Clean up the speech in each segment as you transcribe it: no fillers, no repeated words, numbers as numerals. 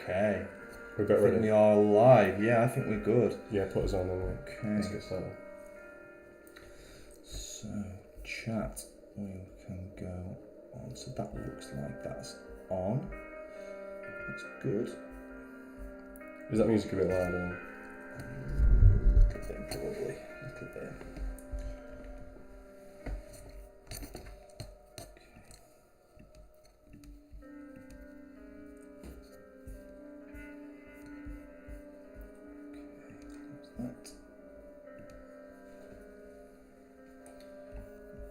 Okay. We're about ready. We are live. Yeah, I think we're good. Yeah, put us on anyway. Okay. Let's get started. So, chat, we can go on. So that looks like that's on. That's good. Is that music a bit loud? Or? A little bit, probably. A little bit. That.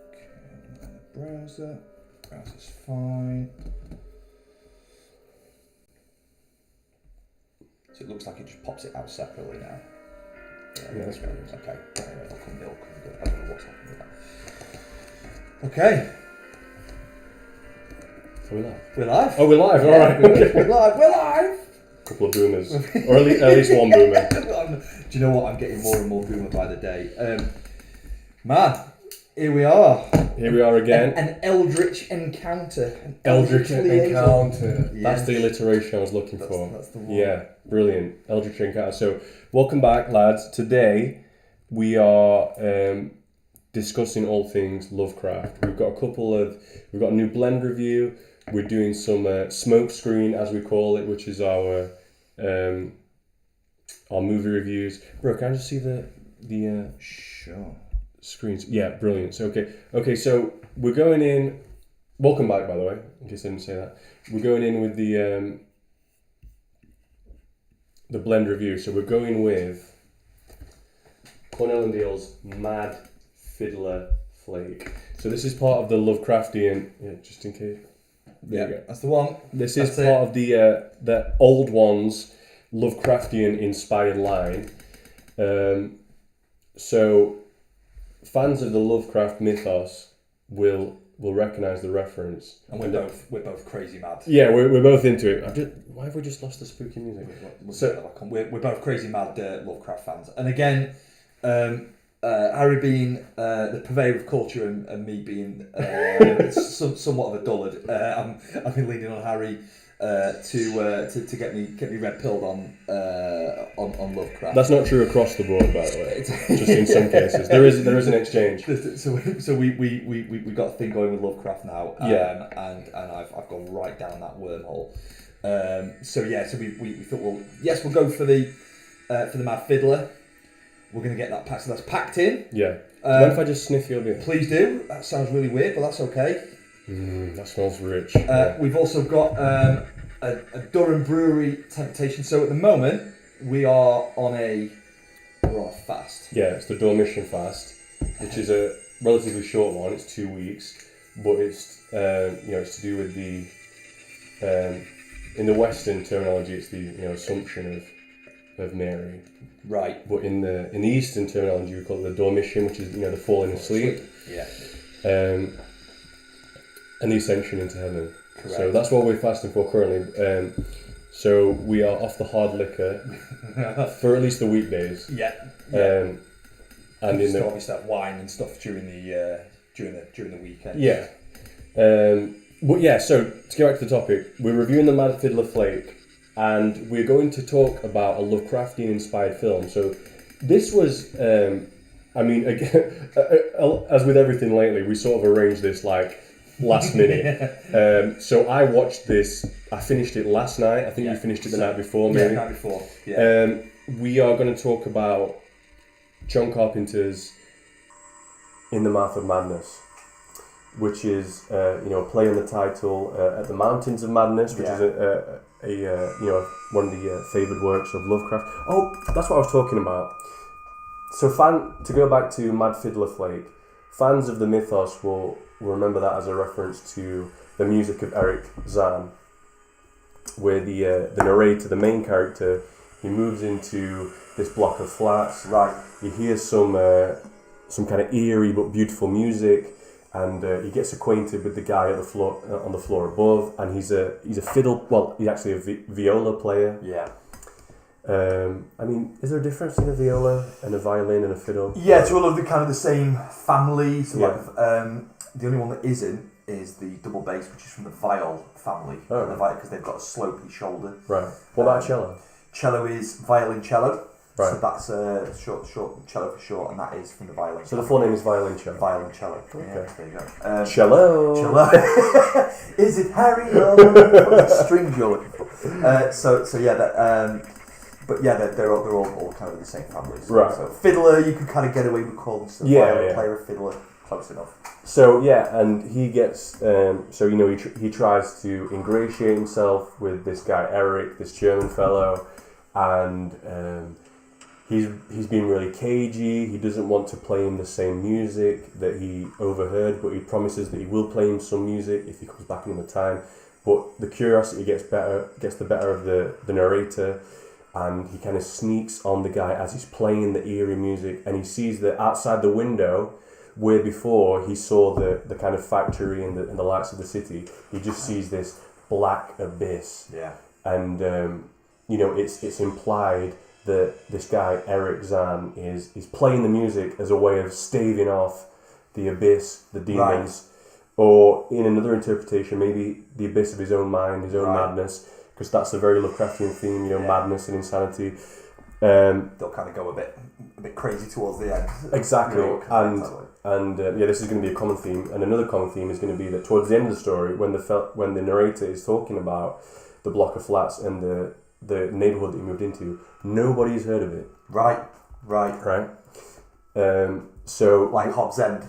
Okay, and the browser. Browser's fine. So it looks like it just pops it out separately now. Yeah, that's right. Okay. It'll come good. I don't know what's happening with that. Okay. Are we live? We're live. Oh, we're live. Yeah, All right. We're live. We're live. Couple of boomers, or at least one boomer. Do you know what? I'm getting more and more boomer by the day. Man, here we are. Here we are again. An Eldritch encounter. An Eldritch liaison. encounter. Yes. That's the alliteration I was looking for. That's the one. Yeah, brilliant. Eldritch encounter. So, welcome back, lads. Today we are discussing all things Lovecraft. We've got a new blend review. We're doing some smoke screen, as we call it, which is our movie reviews. Bro, can I just see the Sure. screens? Yeah, brilliant. So okay. So we're going in. Welcome back, by the way. In case I didn't say that, we're going in with the blend review. So we're going with Cornell and Deal's Mad Fiddler Flake. So this is part of the Lovecraftian. Yeah, just in case. There you go. That's the one. This is part of the old one's Lovecraftian inspired line. So fans of the Lovecraft mythos will recognise the reference. And we're both crazy mad. Yeah, we're both into it. Why have we just lost the spooky music? We're both crazy mad Lovecraft fans. And again, Harry being the purveyor of culture and me being somewhat of a dullard, I've been leaning on Harry to get me red pilled on Lovecraft. That's not true across the board, by the way. Just in some cases, there is an exchange. So we got a thing going with Lovecraft now. Yeah. And I've gone right down that wormhole. So we thought, well, yes, we'll go for the Mad Fiddler. We're going to get that packed. So that's packed in. Yeah. What if I just sniff your beer? Please do. That sounds really weird, but that's okay. That smells rich. We've also got a Durham Brewery Temptation. So at the moment, we're on a fast. Yeah, it's the Dormition fast, which is a relatively short one. It's 2 weeks, but it's it's to do with the in the Western terminology, it's the Assumption of Mary. Right. But in the Eastern terminology, we call it the Dormition, which is the falling asleep. Yeah. And the ascension into heaven. Correct. So that's what we're fasting for currently. So we are off the hard liquor for at least the weekdays. Yeah. And in the obviously have wine and stuff during the weekend. Yeah. But yeah. So to get back to the topic, we're reviewing the Mad Fiddler Flake. And we're going to talk about a Lovecraftian-inspired film. So this was, again, as with everything lately, we sort of arranged this last minute. So I watched this. I finished it last night. I think you finished it the night before, maybe. Yeah, the night before. Yeah. We are going to talk about John Carpenter's In the Mouth of Madness, which is a play on the title At the Mountains of Madness, which is one of the favoured works of Lovecraft. Oh, that's what I was talking about. So to go back to Mad Fiddler Flake, fans of the mythos will remember that as a reference to the music of Eric Zahn, where the narrator, the main character, he moves into this block of flats. Right. He hears some kind of eerie but beautiful music. And he gets acquainted with the guy on the floor above, and he's a fiddle. Well, he's actually a viola player. Yeah. Is there a difference in a viola and a violin and a fiddle? Yeah, it's all of the kind of the same family. So Yeah. the only one that isn't is the double bass, which is from the viol family. Oh. Because they've got a slopey shoulder. Right. What about cello? Cello is violoncello. Right. So that's short cello for short, and that is from the violin. So the full name is violoncello. Violoncello. Okay. Yeah, there you go. Cello. Cello. Is it Harry? What strings you're looking for? So yeah, that. But yeah, they're all kind of the same family. So, Right. So fiddler, you can kind of get away with calling some player a fiddler. Close enough. So yeah, and he gets he tries to ingratiate himself with this guy Eric, this German fellow, and he's being really cagey. He doesn't want to play him the same music that he overheard, but he promises that he will play him some music if he comes back in the time. But the curiosity gets the better of the narrator, and he kind of sneaks on the guy as he's playing the eerie music, and he sees that outside the window, where before he saw the kind of factory and the lights of the city, he just sees this black abyss. Yeah. And it's implied that this guy Eric Zahn is playing the music as a way of staving off the abyss, the demons, or in another interpretation, maybe the abyss of his own mind, his own madness, because that's a very Lovecraftian theme, madness and insanity. They'll kind of go a bit crazy towards the end. Exactly, and this is going to be a common theme, and another common theme is going to be that towards the end of the story, when the narrator is talking about the block of flats and the neighborhood that he moved into, nobody's heard of it. Right. So like Hobbs End.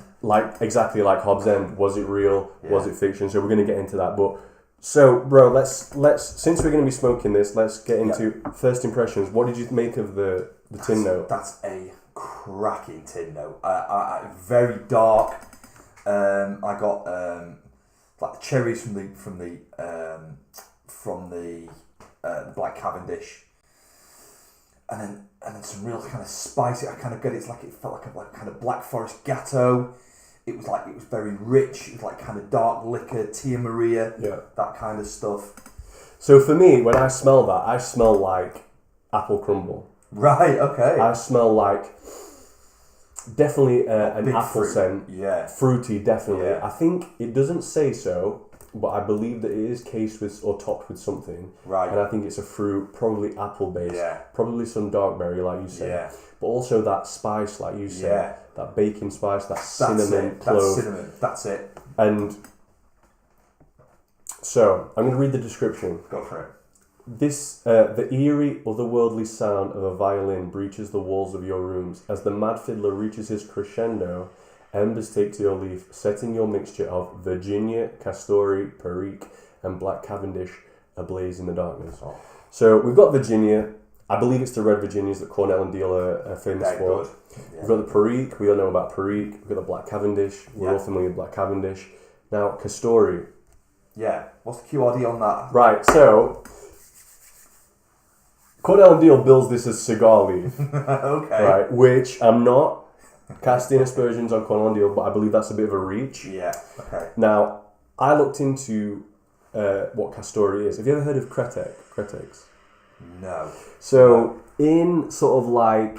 Exactly like Hobbs End. Was it real? Yeah. Was it fiction? So we're going to get into that. But so, bro, let's since we're going to be smoking this, let's get into first impressions. What did you make of the tin note? That's a cracking tin note. Very dark. I got like the cherries from the Black Cavendish, and then some real kind of spicy. I kind of get it. It's like it felt like a kind of Black Forest Gatto. It was very rich. It was like kind of dark liquor, Tia Maria, that kind of stuff. So for me, when I smell that, I smell like apple crumble. Right. Okay. I smell like definitely an apple fruit. Scent. Yeah. Fruity, definitely. Yeah. I think it doesn't say so, but I believe that it is cased with or topped with something. Right. And I think it's a fruit, probably apple based. Yeah. Probably some dark berry, like you said. Yeah. But also that spice, like you said. Yeah. That baking spice, that cinnamon, clove. That's cinnamon. That's it. And so I'm going to read the description. Go for it. The eerie, otherworldly sound of a violin breaches the walls of your rooms. As the mad fiddler reaches his crescendo, embers take to your leaf, setting your mixture of Virginia, Castori, Perique, and Black Cavendish ablaze in the darkness. Oh. So we've got Virginia. I believe it's the red Virginias that Cornell and Deal are famous for. Good. Yeah. We've got the Perique. We all know about Perique. We've got the Black Cavendish. We're all familiar with Black Cavendish. Now, Castori. Yeah. What's the QRD on that? Right, so Cornell and Deal bills this as cigar leaf. Okay. Right, which I'm not casting aspersions on Cornell and Deal, but I believe that's a bit of a reach. Yeah, okay. Now, I looked into what Castori is. Have you ever heard of Kretex? No. So, in sort of like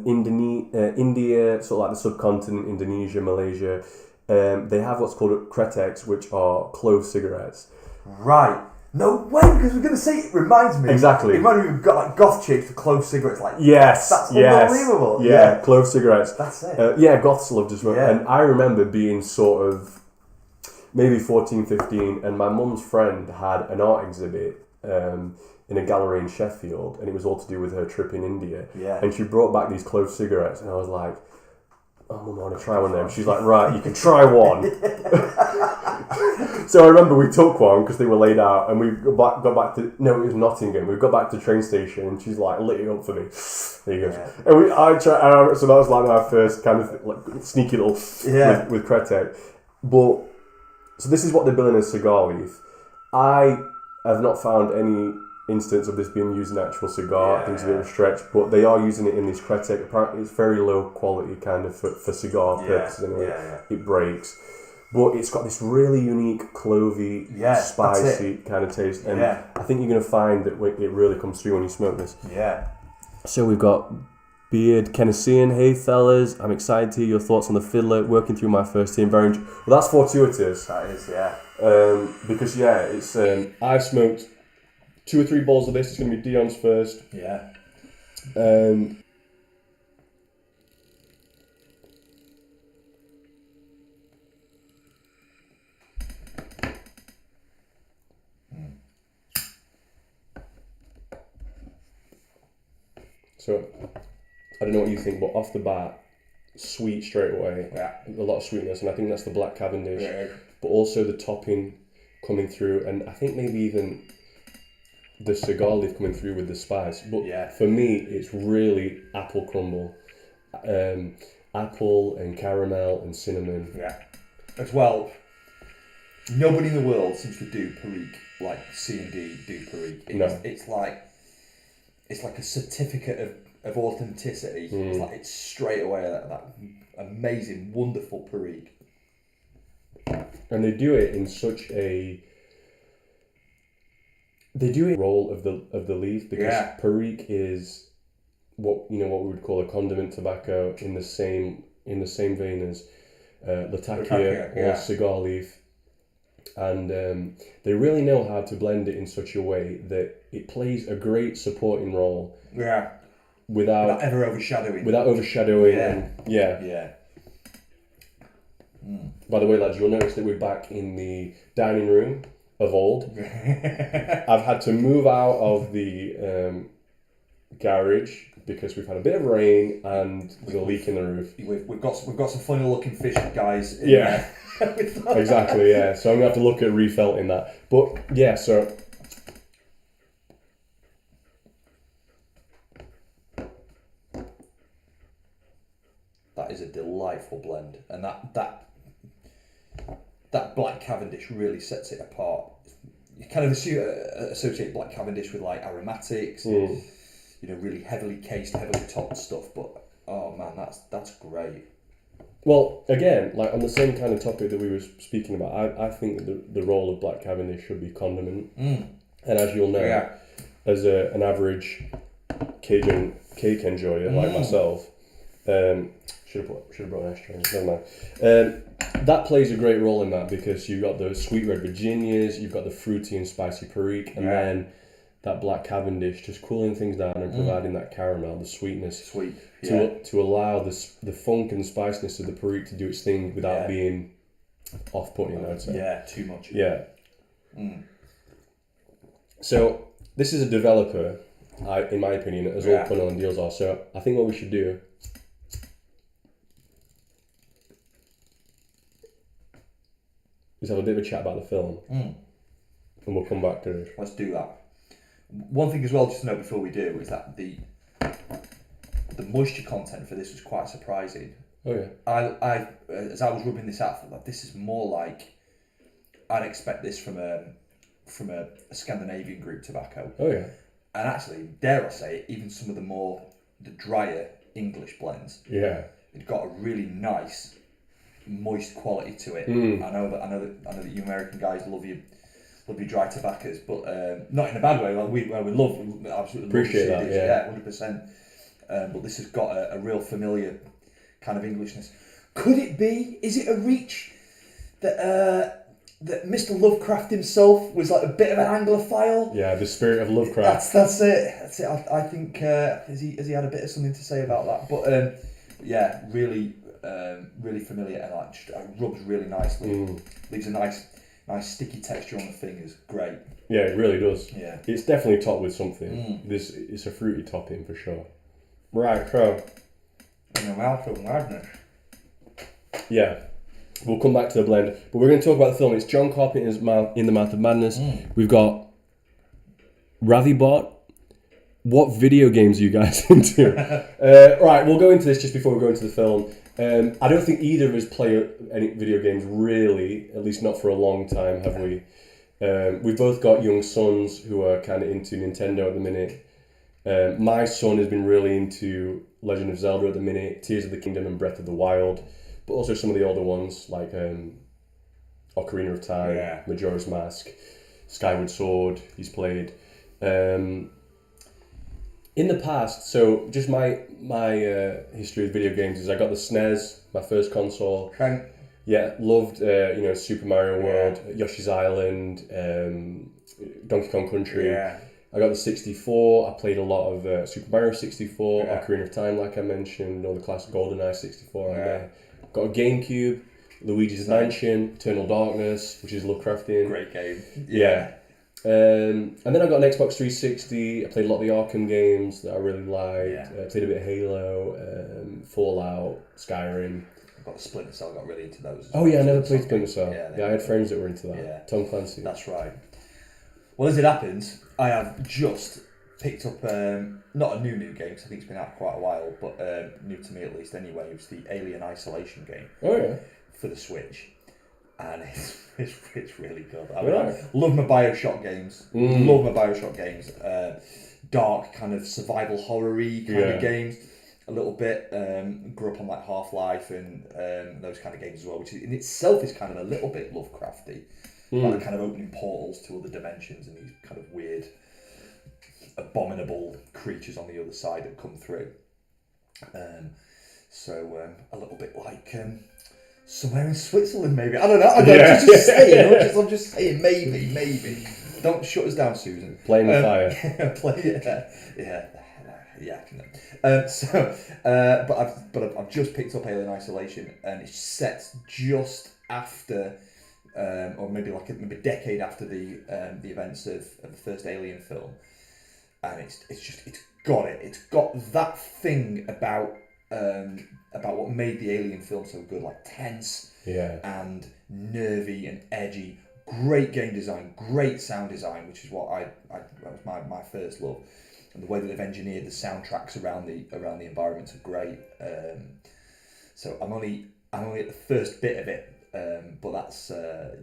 India, sort of like the subcontinent, Indonesia, Malaysia, they have what's called Kretex, which are clove cigarettes. Right. No way, because we're going to say, it reminds me. Exactly. It reminds me we've got like goth chicks for clove cigarettes. Like, yes. That's unbelievable. Yeah, clove cigarettes. That's it. Goths loved as well. Yeah. And I remember being sort of maybe 14, 15, and my mum's friend had an art exhibit in a gallery in Sheffield, and it was all to do with her trip in India. Yeah. And she brought back these clove cigarettes, and I was like, oh, Mum, I want to try one of them. She's like, right, you can try one. So I remember we took one because they were laid out, and we got back to, no, it was Nottingham. We got back to the train station, and she's like, lit it up for me. There you go. Yeah. And so that was like my first kind of like sneaky little with Kretek. But, so this is what they're billing as cigar leaf. I have not found any instance of this being used in actual cigar. I think it's a bit of a stretch, but they are using it in this Kretek. Apparently it's very low quality kind of for cigar purposes anyway. It breaks. But it's got this really unique clovey, spicy kind of taste. And I think you're going to find that it really comes through when you smoke this. Yeah. So we've got Beard, Kennesean. Hey fellas, I'm excited to hear your thoughts on the fiddler. Working through my first team, very. Well, that's fortuitous. That is, yeah. Because it's. I've smoked 2 or 3 bowls of this. It's going to be Dion's first. Yeah. So, I don't know what you think, but off the bat, sweet straight away. Yeah. A lot of sweetness, and I think that's the Black Cavendish. Yeah. But also the topping coming through, and I think maybe even the cigar leaf coming through with the spice. But for me, it's really apple crumble. Apple and caramel and cinnamon. Yeah. As well, nobody in the world seems to do Perique like C&D do Perique. It's like a certificate of authenticity. It's straight away that amazing, wonderful Perique. And they do it in such a... They do it role of the leaf, because Perique is what we would call a condiment tobacco in the same vein as Latakia or cigar leaf. And they really know how to blend it in such a way that it plays a great supporting role. Yeah. Without ever overshadowing. Yeah. By the way, lads, you'll notice that we're back in the dining room of old. I've had to move out of the garage because we've had a bit of rain and there's a leak in the roof. We've got some funny looking fish, guys. Yeah. Exactly, yeah. So I'm going to have to look at refelting that. But, yeah, so... That is a delightful blend. And that Black Cavendish really sets it apart. You kind of associate Black Cavendish with like aromatics, really heavily cased, heavily topped stuff. But, oh man, that's great. Well, again, like on the same kind of topic that we were speaking about, I think that the role of Black Cavendish should be condiment. And as you'll know, as an average Cajun cake enjoyer like myself, should have brought an ashtray. Never mind. That plays a great role in that, because you've got the sweet red Virginias, you've got the fruity and spicy Perique, and then that Black Cavendish just cooling things down and providing that caramel, the sweetness, to allow the funk and spiciness of the Perique to do its thing without being off-putting, I would say. Yeah, too much. Yeah. So this is a developer, in my opinion, as all Punel and deals are. So I think what we should do is have a bit of a chat about the film, and we'll come back to it. Let's do that. One thing as well, just to note before we do, is that the moisture content for this was quite surprising. Oh yeah. I as I was rubbing this out, I thought, like, this is more like I'd expect this from a Scandinavian group tobacco. Oh yeah. And actually, dare I say it, even some of the drier English blends. Yeah. It got a really nice, moist quality to it. I know that you American guys love your dry tobaccos, but not in a bad way. Like we absolutely appreciate love that. 100%. But this has got a real familiar kind of Englishness. Could it be? Is it a reach that Mr. Lovecraft himself was like a bit of an Anglophile? Yeah, the spirit of Lovecraft. That's it. I think has he had a bit of something to say about that? But really familiar, and like just rubs really nicely. Leaves a nice sticky texture on the fingers. Great. Yeah, it really does. Yeah. It's definitely topped with something. It's a fruity topping for sure. Right, so. In a mouth of madness. Yeah. We'll come back to the blend, but we're going to talk about the film. It's John Carpenter's In the Mouth of Madness. We've got Ravibot. What video games are you guys into? Right, we'll go into this just before we go into the film. I don't think either of us play any video games really, at least not for a long time, have we? We've both got young sons who are kind of into Nintendo at the minute. My son has been really into Legend of Zelda at the minute, Tears of the Kingdom and Breath of the Wild, but also some of the older ones like Ocarina of Time, Majora's Mask, Skyward Sword he's played. In the past, so just my history with video games is I got the SNES, my first console. Yeah, loved Super Mario World, Yoshi's Island, Donkey Kong Country. Yeah. I got the 64. I played a lot of Super Mario 64, Yeah. Ocarina of Time, like I mentioned, all the classic GoldenEye 64 on there. Got a GameCube, Luigi's Mansion, Eternal Darkness, which is Lovecraftian. Great game. Yeah. And then I got an Xbox 360. I played a lot of the Arkham games that I really liked. Played a bit of Halo, Fallout, Skyrim. I got the Splinter Cell. Got really into those. I never played Splinter Cell. Yeah, I had friends that were into that. Yeah. Tom Clancy. That's right. Well, as it happens, I have just picked up not a new game, because I think it's been out quite a while, but new to me at least anyway. It was the Alien Isolation game. Oh yeah. For the Switch. And it's really good. I Right. love my Bioshock games. Love my Bioshock games. Dark kind of survival horror-y kind of games. A little bit. Grew up on like Half-Life and those kind of games as well, which in itself is kind of a little bit Lovecrafty. Like kind of opening portals to other dimensions and these kind of weird, abominable creatures on the other side that come through. So a little bit like somewhere in Switzerland, maybe. I don't know. I'm just saying. I'm just saying. Maybe. Don't shut us down, Susan. Playing the fire. But I've just picked up Alien Isolation, and it's set just after, or maybe maybe a decade after the events of the first Alien film, and it's got that thing about what made the Alien film so good, like tense and nervy and edgy. Great game design, great sound design, which is what that was my first love, and the way that they've engineered the soundtracks around the environments are great. So I'm only at the first bit of it, but that's a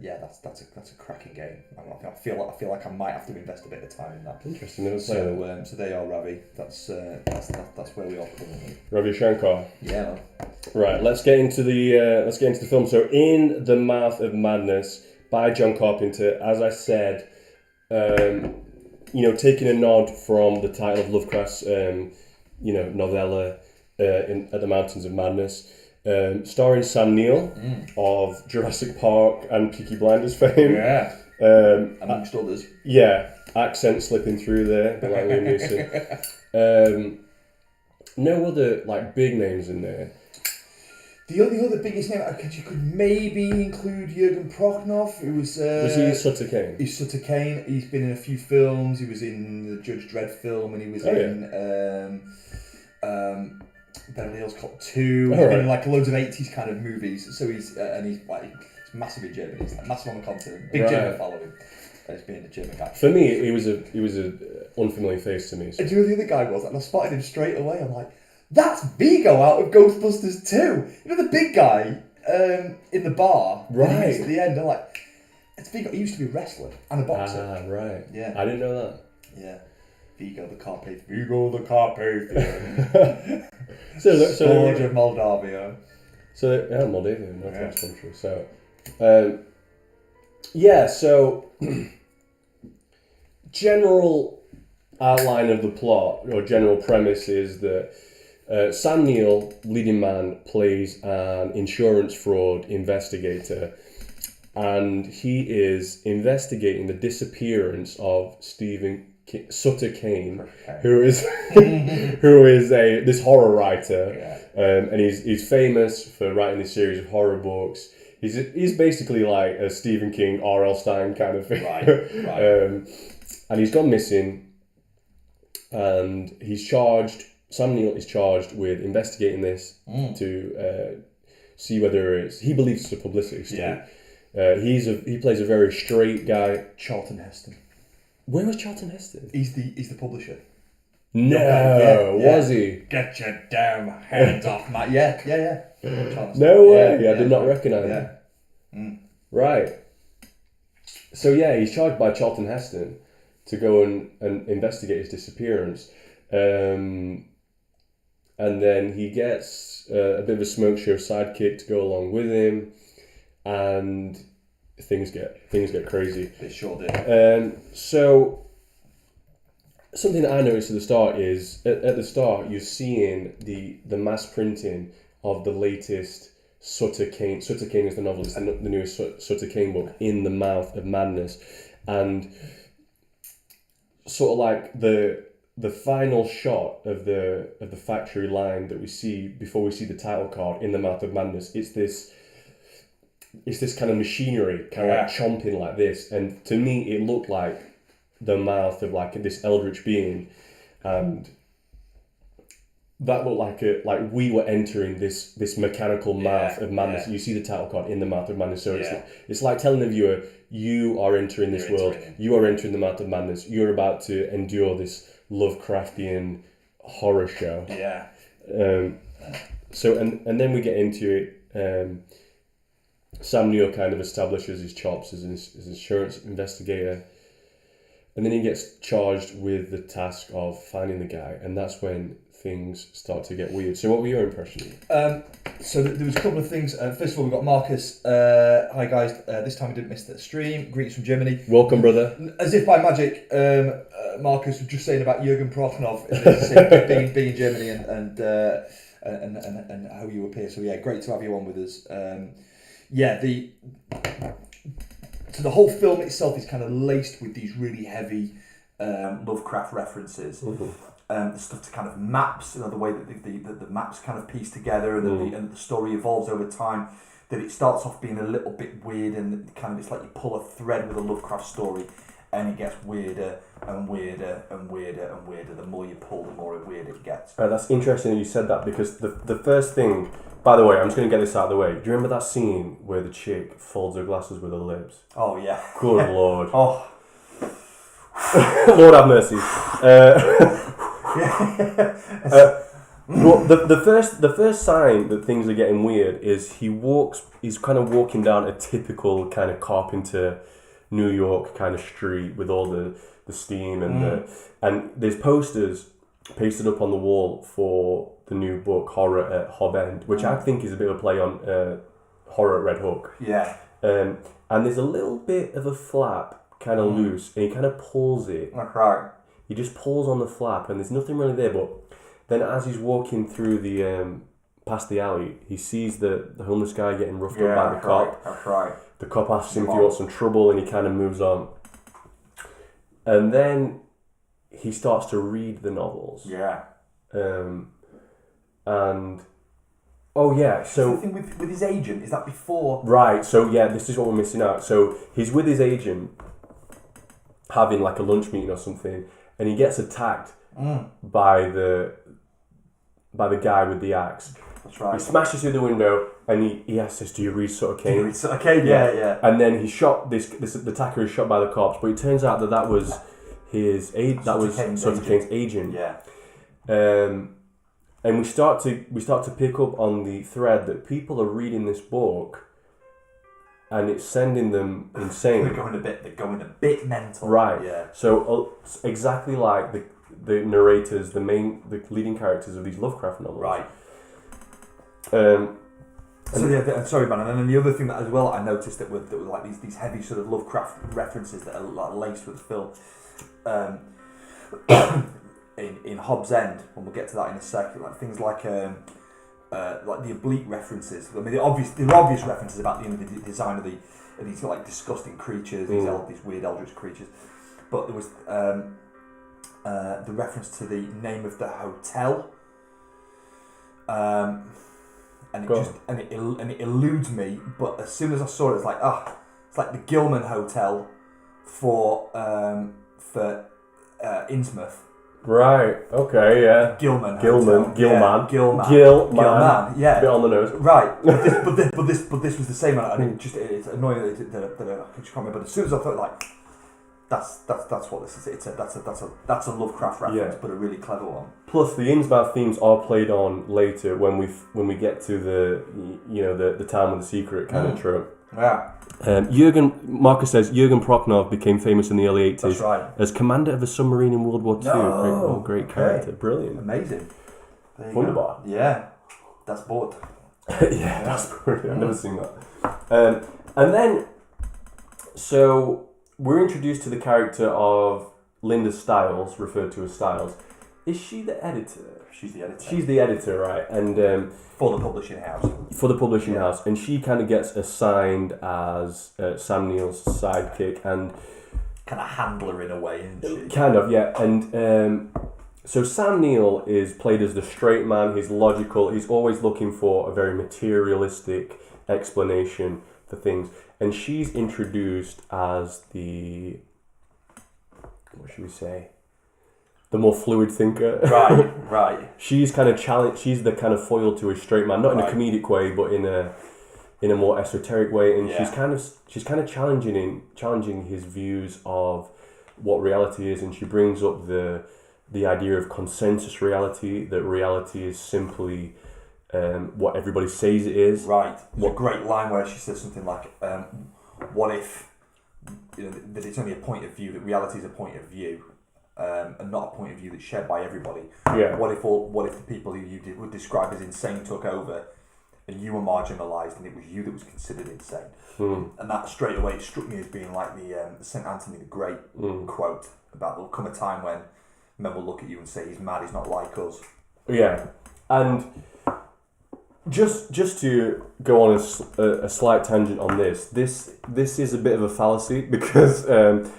cracking game. I feel like I might have to invest a bit of time in that. Interesting. So they are Ravi. That's where we are currently. Ravi Shankar. Yeah. Right. Let's get into the film. So, In the Mouth of Madness by John Carpenter, as I said, taking a nod from the title of Lovecraft's novella, At the Mountains of Madness. Starring Sam Neill of Jurassic Park and Peaky Blinders fame. Yeah. Amongst others. Yeah. Accent slipping through there, like Liam Neeson. No other big names in there. The only other biggest name you could maybe include Jürgen Prochnow, who was he Sutter Kane? He's Sutter Kane. He's been in a few films. He was in the Judge Dredd film, and he was Beverly Hills Cop 2. He's been in loads of 80s kind of movies. So he's massive in Germany. He's massive on the continent. Big German following. He's being a German guy. For me, he was a unfamiliar face to me. So. And do you know who the other guy was? And I spotted him straight away. I'm like, that's Vigo out of Ghostbusters 2. You know the big guy in the bar? Right. At the end, I'm like, it's Vigo. He used to be a wrestler and a boxer. Ah, right. Yeah. I didn't know that. Yeah. Vigo the Carpathian. Vigo the Carpathian. Scourge of Moldavia. So, Moldavia, Northwest country. So, so general outline of the plot, or general premise, is that Sam Neill, leading man, plays an insurance fraud investigator, and he is investigating the disappearance of Sutter Kane, who is this horror writer, and he's famous for writing this series of horror books. He's basically like a Stephen King, R.L. Stein kind of thing, right. And he's gone missing, and Sam Neill is charged with investigating this to see whether he believes it's a publicity stunt. He plays a very straight guy. Charlton Heston. Where was Charlton Heston? He's the publisher. No, was he? Get your damn hands off my... Yeah. No way, I did not recognise him. Right. So he's charged by Charlton Heston to go and investigate his disappearance. And then he gets a bit of a smoke show sidekick to go along with him, and things get crazy. They sure did. So something that I noticed at the start is at the start you're seeing the mass printing of the latest Sutter Kane. Sutter Kane is the novelist, the newest Sutter Kane book, In the Mouth of Madness, and sort of like the final shot of the factory line that we see before we see the title card, In the Mouth of Madness. It's this kind of machinery kind of like chomping like this, and to me it looked like the mouth of like this eldritch being, and that looked like we were entering this mechanical mouth of madness. You see the title card, In the Mouth of Madness, so it's like telling the viewer, you are entering this world, you are entering the mouth of madness, you're about to endure this Lovecraftian horror show. So and then we get into it. Sam Neill kind of establishes his chops as an insurance investigator, and then he gets charged with the task of finding the guy, and that's when things start to get weird. So what were your impressions? So there was a couple of things. First of all, we've got Marcus. Hi guys, this time we didn't miss the stream. Greetings from Germany. Welcome, brother. As if by magic, Marcus was just saying about Jürgen Prochnov being in Germany and how you appear. So yeah, great to have you on with us. So the whole film itself is kind of laced with these really heavy Lovecraft references. The stuff to kind of maps, the way that the maps kind of piece together, and the story evolves over time. That it starts off being a little bit weird, and kind of it's like you pull a thread with a Lovecraft story, and it gets weirder and weirder and weirder and weirder. The more you pull, the more weird it gets. That's interesting that you said that, because the first thing. By the way, I'm just going to get this out of the way. Do you remember that scene where the chick folds her glasses with her lips? Oh, yeah. Good Lord. Oh. Lord have mercy. Well, the first sign that things are getting weird is he's kind of walking down a typical kind of carpenter New York kind of street with all the steam and there's posters pasted up on the wall for the new book Horror at Hob End, which I think is a bit of a play on Horror at Red Hook. Yeah. And there's a little bit of a flap kind of loose, and he kind of pulls it. That's right. He just pulls on the flap, and there's nothing really there. But then, as he's walking through the past the alley, he sees the homeless guy getting roughed up by the cop. That's right. The cop asks him if he wants some trouble, and he kind of moves on. And then he starts to read the novels. Yeah. And oh yeah, so the thing with his agent, is that before? Right. So yeah, this is what we're missing out. So he's with his agent, having like a lunch meeting or something, and he gets attacked by the guy with the axe. That's right. He smashes through the window, and he asks, "Do you read Sutter Kane?" Do you read Sutter Kane? Yeah. And then he's shot. This attacker is shot by the cops, but it turns out that was his aid. That was Sutter Kane's agent. Yeah. And we start to pick up on the thread that people are reading this book, and it's sending them insane. They're going a bit mental. Right. Yeah. So exactly like the narrators, the leading characters of these Lovecraft novels. Right. Sorry, man. And then the other thing that as well I noticed that were like these heavy sort of Lovecraft references that are like laced with the film. In Hobbs End, and we'll get to that in a second, like things like the oblique references. I mean, there are obvious references about the design of these like disgusting creatures, these weird eldritch creatures. But there was the reference to the name of the hotel, and it eludes me. But as soon as I saw it, it's like the Gilman Hotel for Innsmouth. Right. Okay. Yeah. Gilman. Yeah. Bit on the nose. Right. But this was the same. And it's annoying that I just can't remember. But as soon as I thought like, that's what this is. That's a Lovecraft reference, but a really clever one. Plus, the Innsmouth themes are played on later when we get to the town with the secret kind of trope. Yeah. Marcus says Jürgen Prochnov became famous in the early 80s. That's right. As commander of a submarine in World War II. Great character. Brilliant. Amazing. Wunderbar. Yeah. That's bored. Yeah, that's brilliant. I've never seen that. And then, so we're introduced to the character of Linda Stiles, referred to as Stiles, is she the editor? She's the editor. She's the editor, right? And for the publishing house. For the publishing house, and she kind of gets assigned as Sam Neill's sidekick and kind of handler in a way, isn't she? Kind of, yeah. And so Sam Neill is played as the straight man. He's logical. He's always looking for a very materialistic explanation for things. And she's introduced as the, what should we say, the more fluid thinker. Right. She's kind of she's the kind of foil to a straight man, not in a comedic way, but in a more esoteric way. And she's kind of challenging his views of what reality is. And she brings up the idea of consensus reality, that reality is simply what everybody says it is. Right. There's a great line where she says something like, what if, that it's only a point of view, that reality is a point of view, and not a point of view that's shared by everybody. Yeah. What if the people who you would describe as insane took over, and you were marginalised, and it was you that was considered insane? And that straight away struck me as being like the St. Anthony the Great quote about there'll come a time when men will look at you and say he's mad, he's not like us. Yeah, and just to go on a slight tangent on this is a bit of a fallacy, because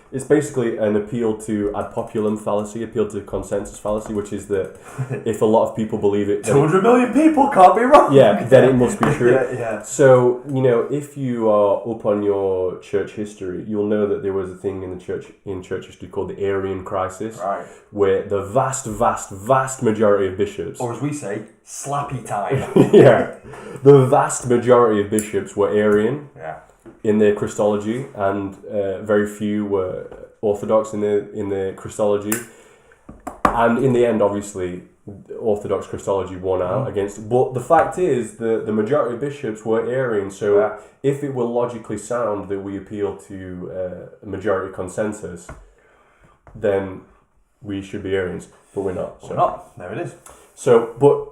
it's basically an appeal to ad populum fallacy, appeal to consensus fallacy, which is that if a lot of people believe it, 200 million people can't be wrong. Yeah, then it must be true. Yeah. So, if you are up on your church history, you'll know that there was a thing in church history called the Arian crisis, right, where the vast majority of bishops, or as we say, slappy time. yeah, the vast majority of bishops were Arian. Yeah. In their Christology, and very few were Orthodox in their Christology. And in the end, obviously, Orthodox Christology won out against. But the fact is, the majority of bishops were Arian. So if it were logically sound that we appeal to a majority consensus, then we should be Arians. But we're not. So. We're not. There it is. So, but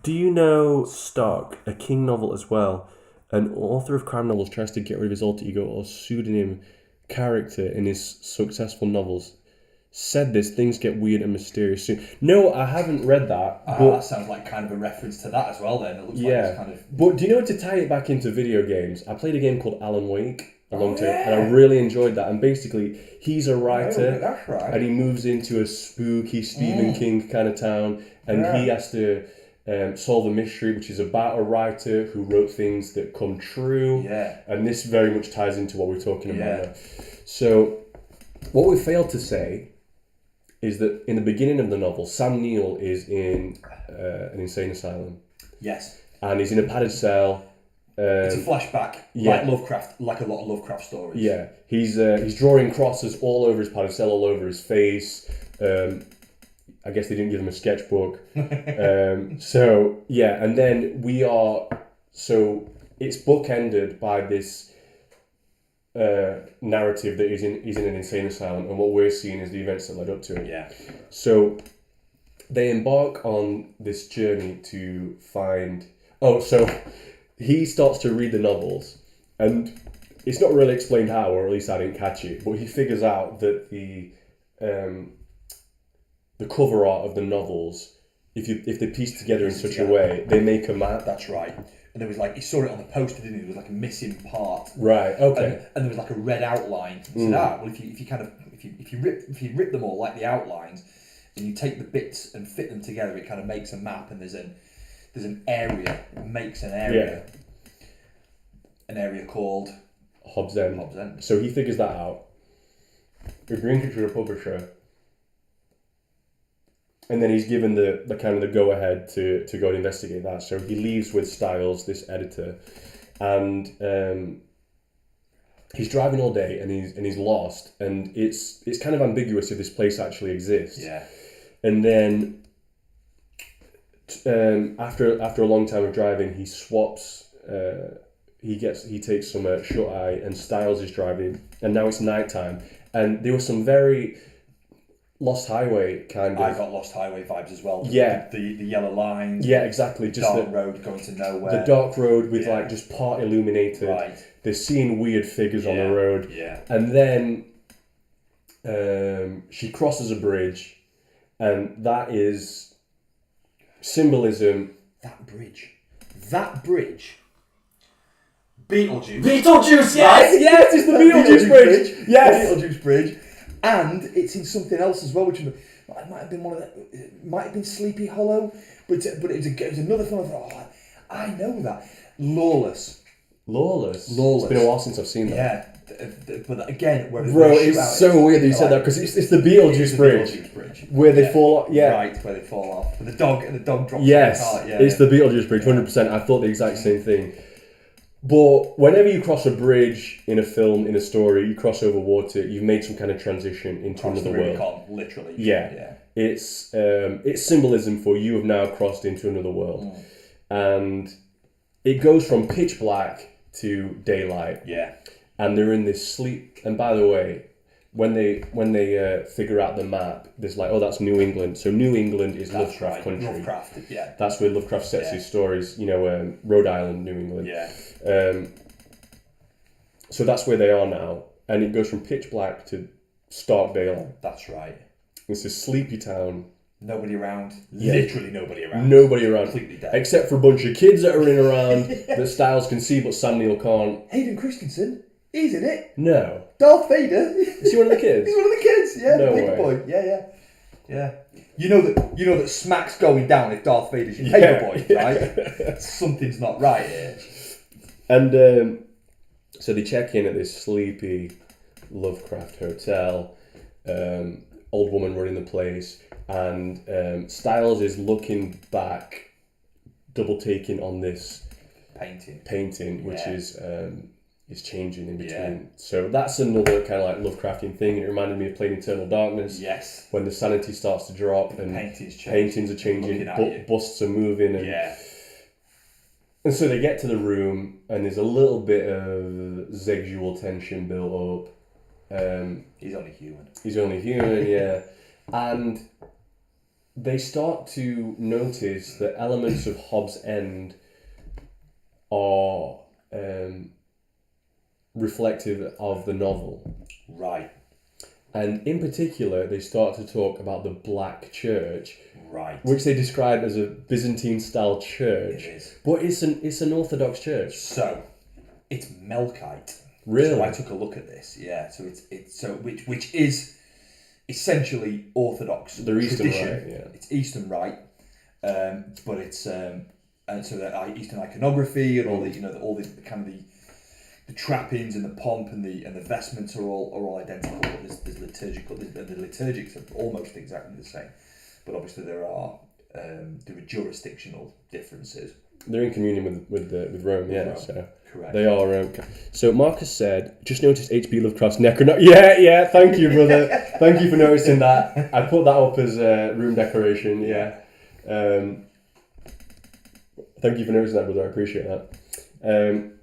do you know Stark, a King novel as well? An author of crime novels tries to get rid of his alter ego or pseudonym character in his successful novels. Said this, things get weird and mysterious soon. No, I haven't read that. But that sounds like kind of a reference to that as well then. It looks like it's kind of... But do you know, to tie it back into video games, I played a game called Alan Wake and I really enjoyed that. And basically, he's a writer, that's right, and he moves into a spooky Stephen King kind of town, and he has to solve a mystery which is about a writer who wrote things that come true. Yeah. And this very much ties into what we're talking about now. So, what we failed to say is that in the beginning of the novel, Sam Neill is in an insane asylum. Yes. And he's in a padded cell. It's a flashback, like Lovecraft, like a lot of Lovecraft stories. Yeah. He's drawing crosses all over his padded cell, all over his face. I guess they didn't give him a sketchbook. And then it's bookended by this narrative that he's in an insane asylum, and what we're seeing is the events that led up to it. Yeah. So they embark on this journey to find... so he starts to read the novels, and it's not really explained how, or at least I didn't catch it, but he figures out that the cover art of the novels, if they're pieced together in such a way, they make a map. That's right. And there was he saw it on the poster, didn't he? There was like a missing part. Right. Okay. And there was like a red outline. He said, if you rip them all like the outlines, and you take the bits and fit them together, it kind of makes a map. And there's an area, makes an area. Yeah. An area called Hobbs End. So he figures that out. He brings it to the publisher. And then he's given the kind of the go-ahead to go and investigate that. So he leaves with Stiles, this editor, and he's driving all day, and he's lost, and it's kind of ambiguous if this place actually exists. Yeah. And then after a long time of driving, he swaps. He takes some shut-eye, and Stiles is driving, and now it's nighttime, and there was some very Lost Highway kind of. I got Lost Highway vibes as well. Yeah. The yellow lines. Yeah, exactly. Just dark road going to nowhere. The dark road with just part illuminated. Right. They're seeing weird figures on the road. Yeah. And then She crosses a bridge, and that is symbolism. That bridge. Beetlejuice. Beetlejuice, yes, it's the Beetlejuice bridge. Yes, the Beetlejuice bridge, and it's in something else as well, which might have been one of the. It might have been Sleepy Hollow, but it was another film. I thought, I know that. Lawless. It's been a while since I've seen that. Yeah, but again, where bro, it's so weird that you said that because it's the Beetlejuice bridge where they fall. Yeah, right, where they fall off. And the dog drops. Yes, off the cart. it's the Beetlejuice bridge, 100%. I thought the exact same thing. But whenever you cross a bridge in a film, in a story, you cross over water, you've made some kind of transition into another world. Literally. Yeah. It's symbolism for you have now crossed into another world. And it goes from pitch black to daylight. Yeah. And they're in this sleep. And by the way, when they figure out the map, there's like, oh, that's New England. So New England is Lovecraft country. Lovecraft, yeah. That's where Lovecraft sets his stories. Rhode Island, New England. Yeah. So that's where they are now, and it goes from pitch black to stark daylight. That's right. It's a sleepy town. Nobody around. Yeah. Literally nobody around. Nobody around. Completely dead. Except for a bunch of kids that are in around that Styles can see, but Sam Neill can't. Hayden Christensen, he's in it. No. Darth Vader. Is he one of the kids? He's one of the kids. Yeah, no the big way. boy. Yeah. You know that smack's going down if Darth Vader's your paperboy, right? Something's not right here. And so they check in at this sleepy Lovecraft hotel. Old woman running the place, and Styles is looking back, double taking on this painting, which is changing in between. Yeah. So that's another kind of like Lovecraftian thing. It reminded me of playing Eternal Darkness. Yes. When the sanity starts to drop and paintings are changing, busts are moving, and so they get to the room, and there's a little bit of sexual tension built up. He's only human. Yeah. And they start to notice that elements of Hobbs' End are reflective of the novel. Right. And in particular, they start to talk about the Black Church. Right. Which they describe as a Byzantine-style church. It is. But it's an Orthodox church. So, it's Melkite. Really? So I took a look at this. Yeah. So it's which is essentially Orthodox. They're Eastern tradition. Rite. Yeah. It's Eastern Rite, but it's and so that Eastern iconography and all the all the kind of the trappings and the pomp and the vestments are all identical. There's liturgical. The liturgics are almost exactly the same, but obviously there are jurisdictional differences. They're in communion with Rome, yeah. Rome. So correct. They are. So Marcus said, just noticed H.P. Lovecraft's Necronomicon. Yeah. Thank you, brother. Thank you for noticing that. I put that up as room decoration. Yeah. Thank you for noticing that, brother. I appreciate that.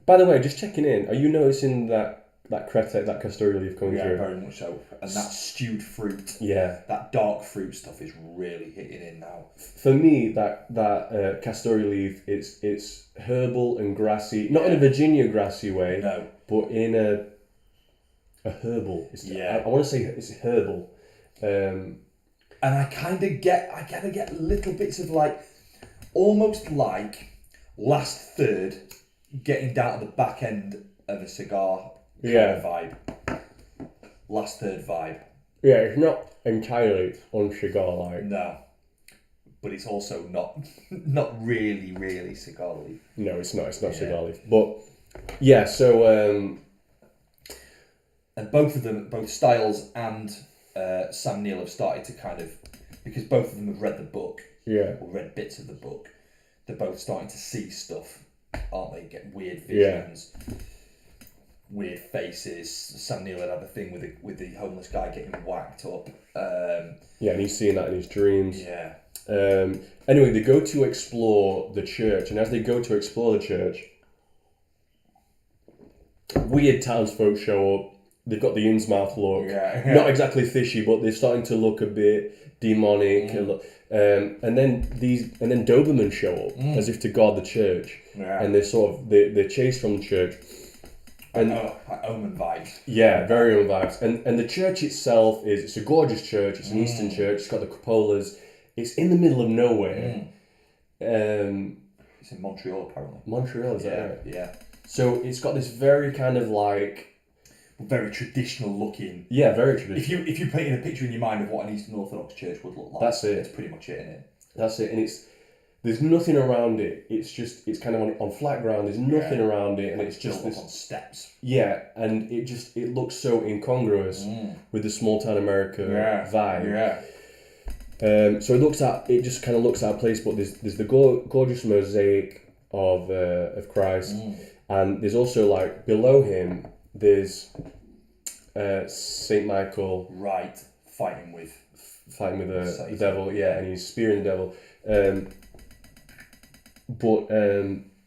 By the way, just checking in. Are you noticing that cretek, that castoreal leaf coming through? Yeah, very much so. And that stewed fruit. Yeah. That dark fruit stuff is really hitting in now. For me, that castoreal leaf, it's herbal and grassy. Not in a Virginia grassy way. No. But in a herbal. I want to say it's herbal. And I kind of get little bits of almost like Last Third getting down to the back end of a cigar kind of vibe. Last Third vibe. Yeah, it's not entirely un-cigar-like. No. But it's also not really cigar leaf. No, it's not cigar leaf. But yeah, so and both of them, both Styles and Sam Neill have started to kind of, because both of them have read the book. Yeah. Or read bits of the book. They're both starting to see stuff, aren't they? Get weird visions, weird faces. Sam Neill had a thing with the homeless guy getting whacked up. And he's seeing that in his dreams. Yeah. Anyway, they go to explore the church, and as they go to explore the church, weird townsfolk show up. They've got the Innsmouth look. Yeah. Not exactly fishy, but they're starting to look a bit demonic. And then Doberman show up as if to guard the church, and they're they chase from the church, Like Omen vibes. Yeah, very Omen vibes. And the church itself it's a gorgeous church. It's an Eastern church. It's got the cupolas. It's in the middle of nowhere. It's in Montreal, apparently. Montreal, is that right? Yeah. So it's got this very kind of like... very traditional looking. Yeah, very traditional. If you painted a picture in your mind of what an Eastern Orthodox church would look like, that's it. That's pretty much it, isn't it? That's it, and there's nothing around it. It's kind of on flat ground. There's nothing around it, and it's just this on steps. Yeah, and it looks so incongruous with the small town America vibe. Yeah. So it just kind of looks out of place. But there's the gorgeous mosaic of Christ, and there's also like below him there's Saint Michael. Right, fighting with the devil. Yeah, and he's spearing the devil. But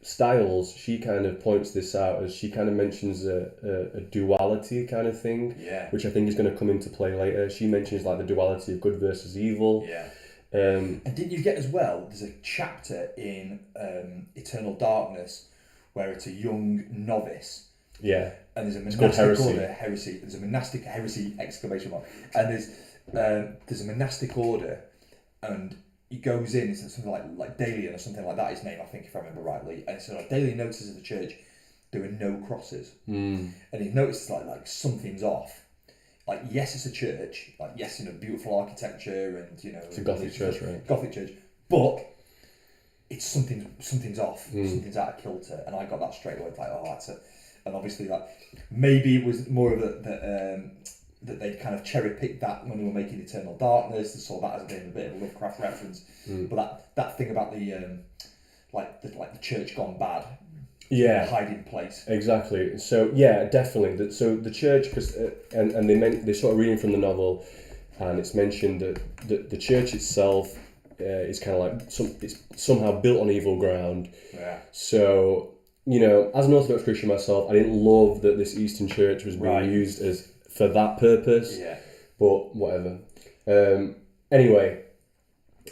Styles, she kind of points this out as she kind of mentions a duality kind of thing, which I think is going to come into play later. She mentions like the duality of good versus evil. Yeah. And didn't you get as well, there's a chapter in Eternal Darkness where it's a young novice. Yeah. And there's a monastic order, heresy. There's a monastic heresy, exclamation mark. And there's a monastic order, and he goes in, it's something like Dalian or something like that, his name, I think, if I remember rightly. And so like Dalian notices the church, there are no crosses. And he notices like something's off. Like, yes, it's a church, like, yes, beautiful architecture and, it's a Gothic church, right? Gothic church. But it's something's off, something's out of kilter. And I got that straight away, like, that's and obviously like, maybe it was more of that they'd kind of cherry-picked that when they were making Eternal Darkness. They saw that as being a bit of a Lovecraft reference. But that thing about the church gone bad, hiding place. Exactly. So yeah, definitely. So the church, because and they sort of reading from the novel, and it's mentioned that the church itself is kind of like it's somehow built on evil ground. Yeah. So as an Orthodox Christian myself, I didn't love that this Eastern church was being used as for that purpose. Yeah. But whatever. Anyway,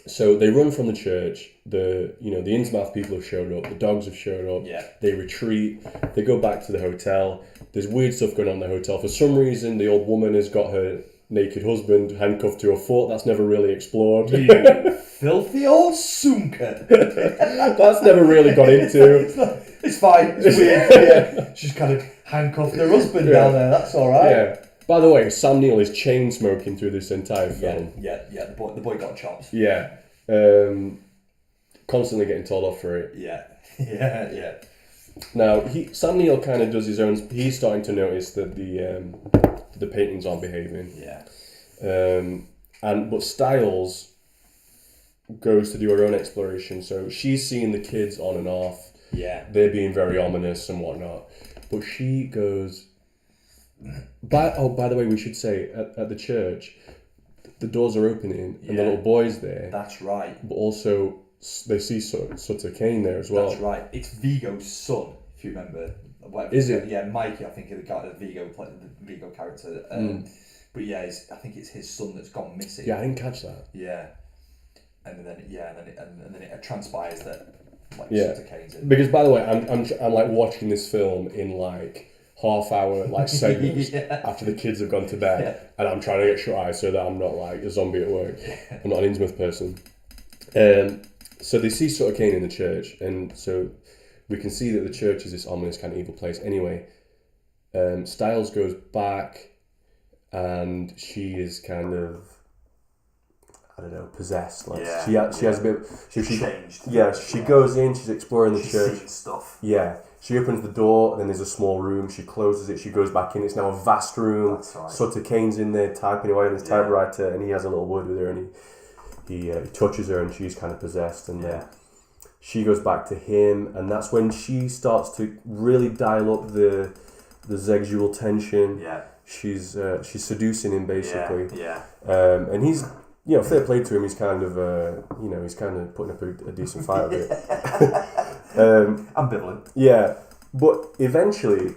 so they run from the church. The Innsmouth people have showed up. The dogs have showed up. Yeah. They retreat. They go back to the hotel. There's weird stuff going on in the hotel. For some reason, the old woman has got her naked husband handcuffed to a foot. That's never really explored. You filthy old sunker. That's never really got into. It's fine. It's weird. Yeah. She's kind of handcuffed her husband down there. That's all right. Yeah. By the way, Sam Neill is chain smoking through this entire film. Yeah. The boy got chops. Yeah. Constantly getting told off for it. Yeah. Now Sam Neill kind of does his own. He's starting to notice that the paintings aren't behaving. Yeah. But Styles goes to do her own exploration. So she's seeing the kids on and off. Yeah. They're being very ominous and whatnot. But she goes. By the way, we should say at the church, the doors are opening and the little boy's there. That's right. But also they see Sutter Kane there as well. That's right. It's Vigo's son, if you remember. Whatever. Is it? Yeah, Mikey. I think the Vigo character. But yeah, I think it's his son that's gone missing. Yeah, I didn't catch that. Yeah, and then it transpires that Sutter Kane's in. Because by the way, I'm like watching this film in like half-hour like segments after the kids have gone to bed, and I'm trying to get shut eye so that I'm not like a zombie at work. I'm not an Innsmouth person. So they see Sutter Kane in the church, and so we can see that the church is this ominous kind of evil place. Anyway, Styles goes back, and she is kind of, I don't know, possessed. Like she has a bit. She changed. Yeah, she goes in. She's exploring the church. Seeing stuff. Yeah. She opens the door, and then there's a small room. She closes it. She goes back in. It's now a vast room. That's right. Sutter Kane's in there typing away on his typewriter, and he has a little word with her, and he touches her, and she's kind of possessed. And then she goes back to him, and that's when she starts to really dial up the sexual tension. Yeah. She's seducing him basically. Yeah. And he's, fair play to him. He's kind of he's kind of putting up a decent fight of it. Ambivalent. Yeah, but eventually,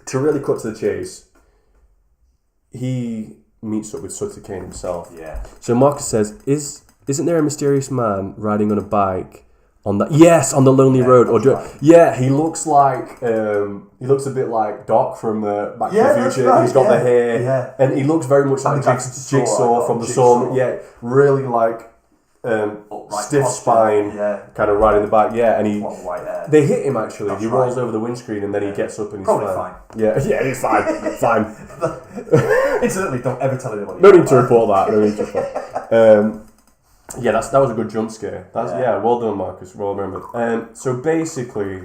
to really cut to the chase, he meets up with Sutter Kane himself. Yeah. So Marcus says, "Isn't there a mysterious man riding on a bike On that, yes, on the Lonely Road. Right. Yeah, he looks like he looks a bit like Doc from Back to the Future. Right, he's got the hair, and he looks very much like Jigsaw from the Saw. Yeah, really like stiff spine, kind of right in the back. Yeah, and they hit him actually. That's he rolls over the windscreen and then he gets up and he's probably fine. Yeah, he's fine. Fine. Incidentally, don't ever tell anybody. No need to report that. Yeah, that was a good jump scare. Well done, Marcus. Well remembered. So basically,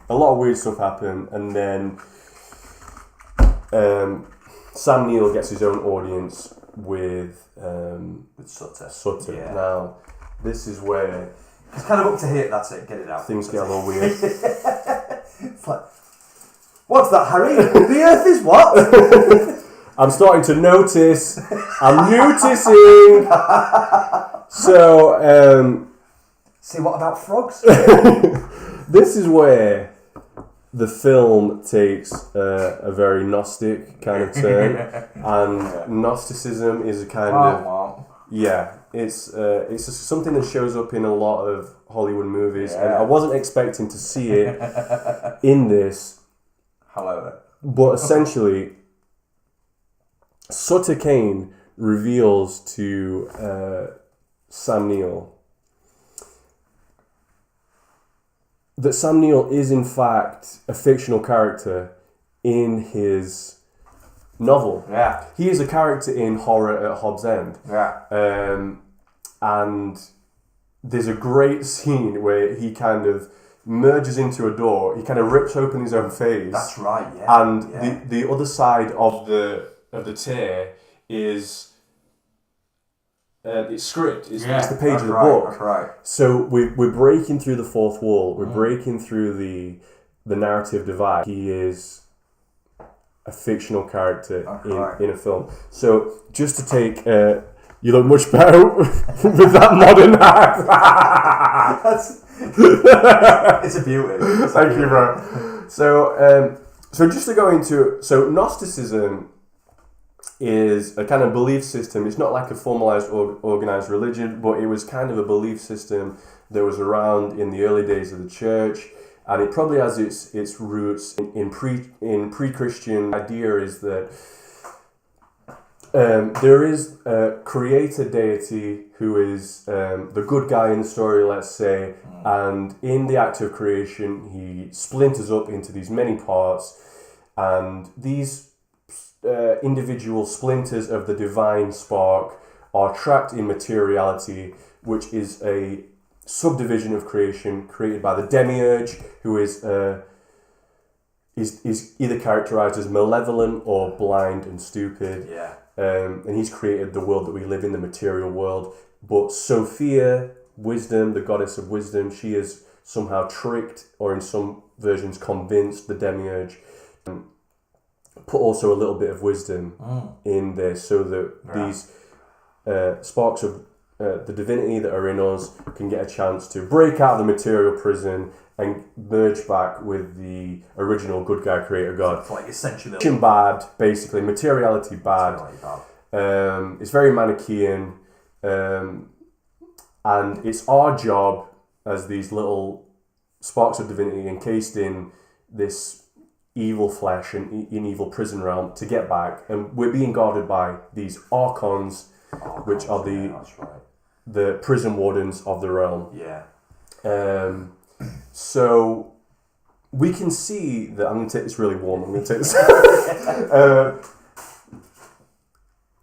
a lot of weird stuff happened, and then Sam Neill gets his own audience with Sutter. Yeah. Now, this is where it's kind of up to here. That's it. Get it out. Things get a little weird. It's like, what's that, Harry? The Earth is what? I'm starting to notice. I'm noticing. So, see, what about frogs? This is where the film takes a very Gnostic kind of turn, and Gnosticism is a kind of it's something that shows up in a lot of Hollywood movies, and I wasn't expecting to see it in this. However, but essentially, Sutter Kane reveals to Sam Neill that Sam Neill is in fact a fictional character in his novel. Yeah. He is a character in Horror at Hobbs End. Yeah. And there's a great scene where he kind of merges into a door, he kind of rips open his own face. That's right, yeah. And the other side of the tear is it's script. It's the page of the book. That's right. So we're breaking through the fourth wall. We're breaking through the narrative divide. He is a fictional character in a film. So just to take, you look much better with that modern hat. It's a beauty. Thank you, bro. So just to go into Gnosticism is a kind of belief system. It's not like a formalized organized religion, but it was kind of a belief system that was around in the early days of the church, and it probably has its roots in pre-Christian. Idea is that there is a creator deity who is the good guy in the story, let's say, and in the act of creation he splinters up into these many parts, and these individual splinters of the divine spark are trapped in materiality, which is a subdivision of creation created by the demiurge, who is either characterized as malevolent or blind and stupid. Yeah. And he's created the world that we live in, the material world. But Sophia, wisdom, the goddess of wisdom, she is somehow tricked, or in some versions convinced, the demiurge. Put also a little bit of wisdom in there, so that these sparks of the divinity that are in us can get a chance to break out of the material prison and merge back with the original good guy creator God. It's like essentially bad, basically. Materiality bad. It's very Manichaean, and it's our job as these little sparks of divinity encased in this evil flesh and in evil prison realm to get back, and we're being guarded by these archons, which are the prison wardens of the realm. So we can see that. I'm going to take this really warm. I'm going to take this.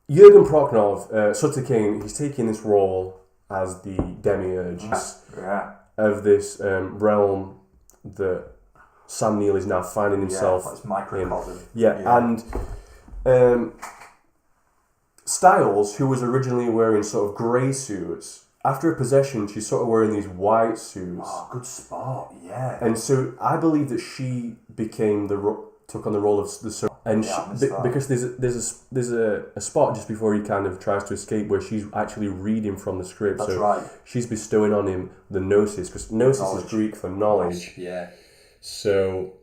Jürgen Prochnow, Sutter Kane, he's taking this role as the demiurge of this realm that Sam Neill is now finding himself in. And Styles, who was originally wearing sort of grey suits, after a possession, she's sort of wearing these white suits. Oh, good spot, yeah. And so I believe that she became took on the role of the because there's a spot just before he kind of tries to escape where she's actually reading from the script. That's right. She's bestowing on him the gnosis, because gnosis is Greek for knowledge. Yeah. So,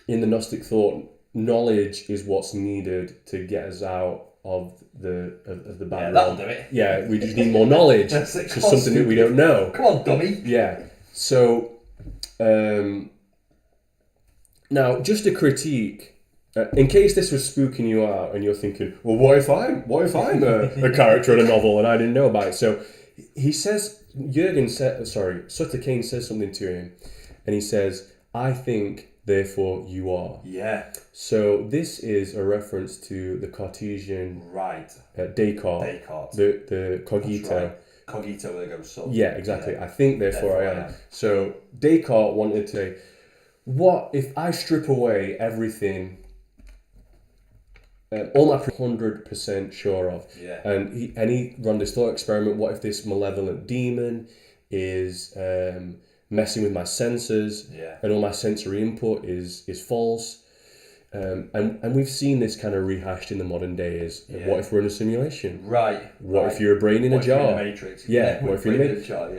in the Gnostic thought, knowledge is what's needed to get us out of the Yeah, bad that'll realm. do it. Yeah, we just need more knowledge. That's it. It's Come just on, something that we stupid. don't know. Come on, dummy. Yeah. So, now just a critique. In case this was spooking you out and you're thinking, well, what if I'm a character in a novel and I didn't know about it? So he says, Sutter Kane says something to him, and he says, "I think, therefore you are." Yeah. So this is a reference to the Cartesian Right. Descartes, the cogito. That's right. Cogito ergo sum. Yeah, exactly. Yeah. I think, therefore I am. So Descartes wanted to say, what if I strip away everything, all my 100% sure of, Yeah. and he run this thought experiment. What if this malevolent demon is messing with my senses, Yeah. and all my sensory input is false? And we've seen this kind of rehashed in the modern days. Yeah. What if we're in a simulation? Right. What if you're a brain in a What if you're jar? in the Matrix? Yeah. What if you're in the jar?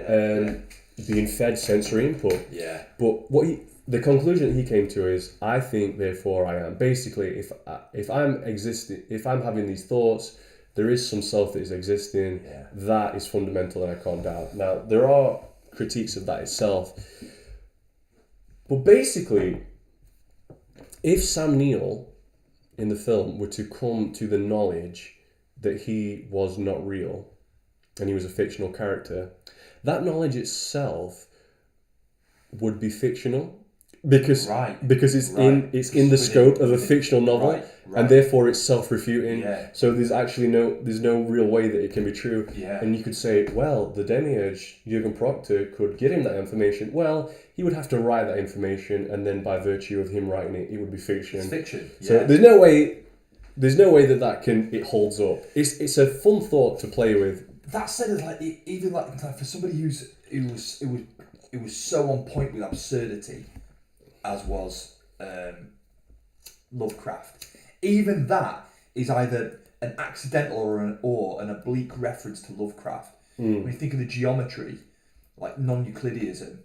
being fed sensory input? Yeah. But the conclusion he came to is, I think, therefore I am. Basically, if I'm having these thoughts, there is some self that is existing. Yeah. That is fundamental, and I can't doubt. Now there are critiques of that itself, but basically, if Sam Neill in the film were to come to the knowledge that he was not real and he was a fictional character, that knowledge itself would be fictional because it's in the scope of a fictional novel, and therefore it's self-refuting. Yeah. So there's no real way that it can be true. Yeah. And you could say, well, the demiurge Jürgen Proctor could get him that information. Well, he would have to write that information, and then by virtue of him writing it, it would be fiction. It's fiction. Yeah. So there's no way that it holds up. It's a fun thought to play with. That said, is like even like for somebody who was so on point with absurdity, as was Lovecraft. Even that is either an accidental or an oblique reference to Lovecraft. When you think of the geometry, like non-Euclideanism.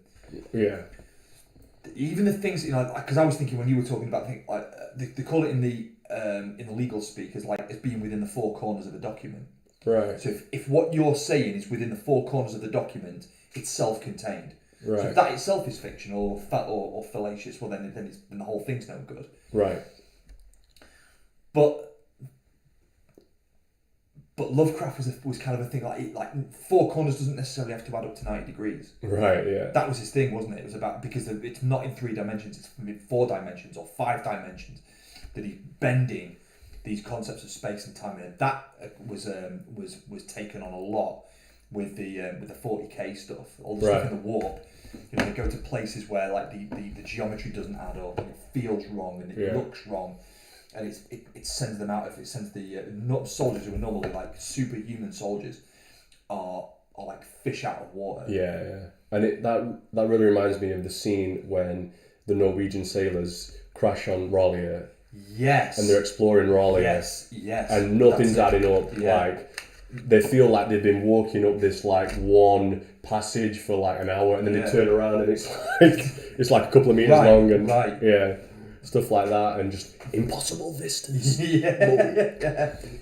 Yeah. Even the things, because I was thinking when you were talking about things like they call it in the legal speak as like as being within the four corners of a document. Right. So if what you're saying is within the four corners of the document, it's self-contained. Right. So if that itself is fictional or fallacious, well then the whole thing's no good. Right. But Lovecraft was kind of a thing like four corners doesn't necessarily have to add up to 90 degrees. Right. Yeah. That was his thing, wasn't it? It was about because it's not in 3 dimensions; it's in 4 dimensions or 5 dimensions that he's bending these concepts of space and time, and that was taken on a lot with the 40K stuff, all the stuff in the warp. They go to places where like the geometry doesn't add up and it feels wrong and it looks wrong, and it sends them out. It sends the soldiers who are normally like superhuman soldiers are like fish out of water. Yeah, and that really reminds me of the scene when the Norwegian sailors crash on Raleigh. Yes. And they're exploring Raleigh. Yes. And nothing's adding up. Yeah. Like they feel like they've been walking up this like one passage for like an hour, and then they turn around and it's like a couple of meters long, and stuff like that, and just impossible vistas.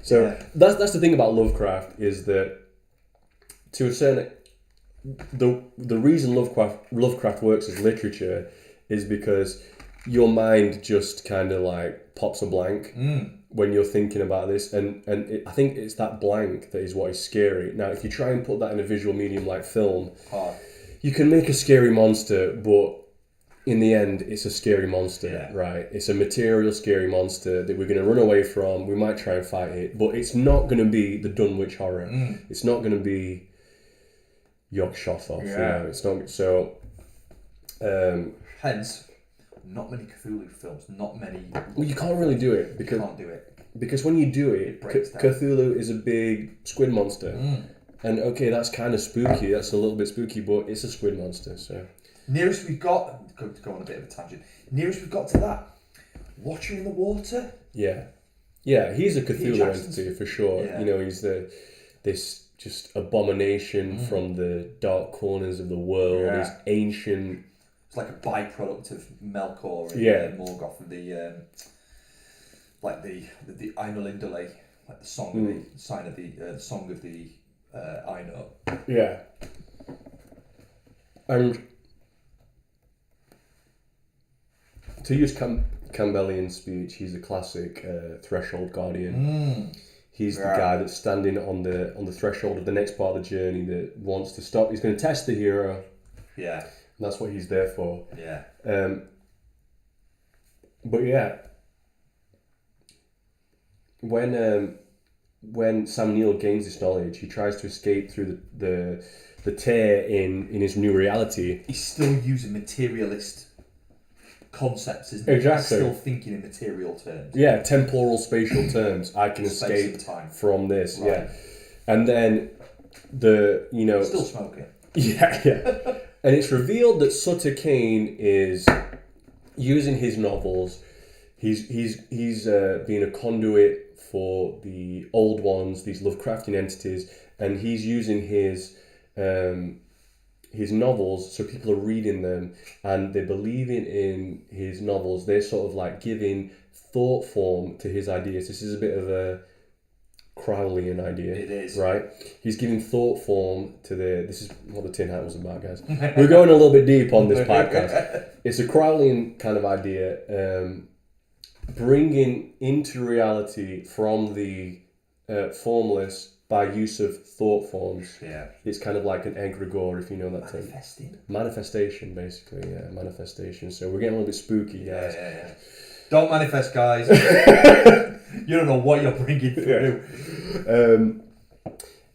So that's the thing about Lovecraft, is that to a certain the reason Lovecraft works as literature is because your mind just kind of like pops a blank when you're thinking about this, and I think it's that blank that is what is scary. Now, if you try and put that in a visual medium like film, you can make a scary monster, but in the end, it's a scary monster, right? It's a material scary monster that we're going to run away from. We might try and fight it, but it's not going to be the Dunwich Horror. It's not going to be York Shothoff. It's not. So, hence. Not many Cthulhu films. Not many. Well, you can't really do it because you can't do it. Because when you do it, Cthulhu is a big squid monster, and okay, that's kind of spooky. That's a little bit spooky, but it's a squid monster. So nearest we've got to go on a bit of a tangent. Nearest we've got to that, Watcher in the Water. Yeah, he's a Cthulhu entity for sure. Yeah. He's this just abomination from the dark corners of the world. Yeah. He's ancient. Like a byproduct of Melkor and Morgoth and the Ainulindale, like the song of the sign of the song of the I know. Yeah. And to use Campbellian's speech, he's a classic threshold guardian. He's the guy that's standing on the threshold of the next part of the journey that wants to stop. He's going to test the hero. Yeah. And that's what he's there for. Yeah. But yeah, when Sam Neill gains this knowledge, he tries to escape through the tear in his new reality. He's still using materialist concepts, isn't he? Exactly. He's still thinking in material terms. Yeah, temporal, spatial terms. I can Space escape and time. from this. Right. Yeah, and then Still smoking. Yeah. And it's revealed that Sutter Kane is using his novels. He's being a conduit for the old ones, these Lovecraftian entities, and he's using his novels, so people are reading them and they're believing in his novels. They're sort of like giving thought form to his ideas. This is a bit of a Crowleyan idea. It is. Right? He's giving thought form to this is what the Tin Hat was about, guys. We're going a little bit deep on this podcast. It's a Crowleyan kind of idea, bringing into reality from the formless by use of thought forms. Yeah. It's kind of like an egregore, if you know that term. Manifestation, basically. Yeah, manifestation. So we're getting a little bit spooky, guys. Yeah. Don't manifest, guys. You don't know what you're bringing through.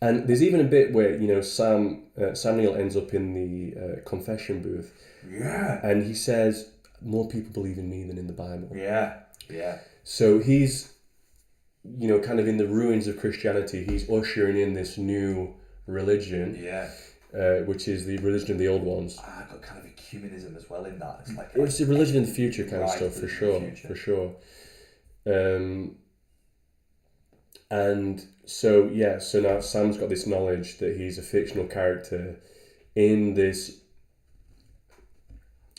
And there's even a bit where Sam Neill ends up in the confession booth. Yeah. And he says, "More people believe in me than in the Bible." Yeah. So he's, kind of in the ruins of Christianity. He's ushering in this new religion. Yeah. Which is the religion of the old ones. I've got kind of ecumenism as well in that. It's a religion in the future kind of stuff, for sure. And so now Sam's got this knowledge that he's a fictional character in this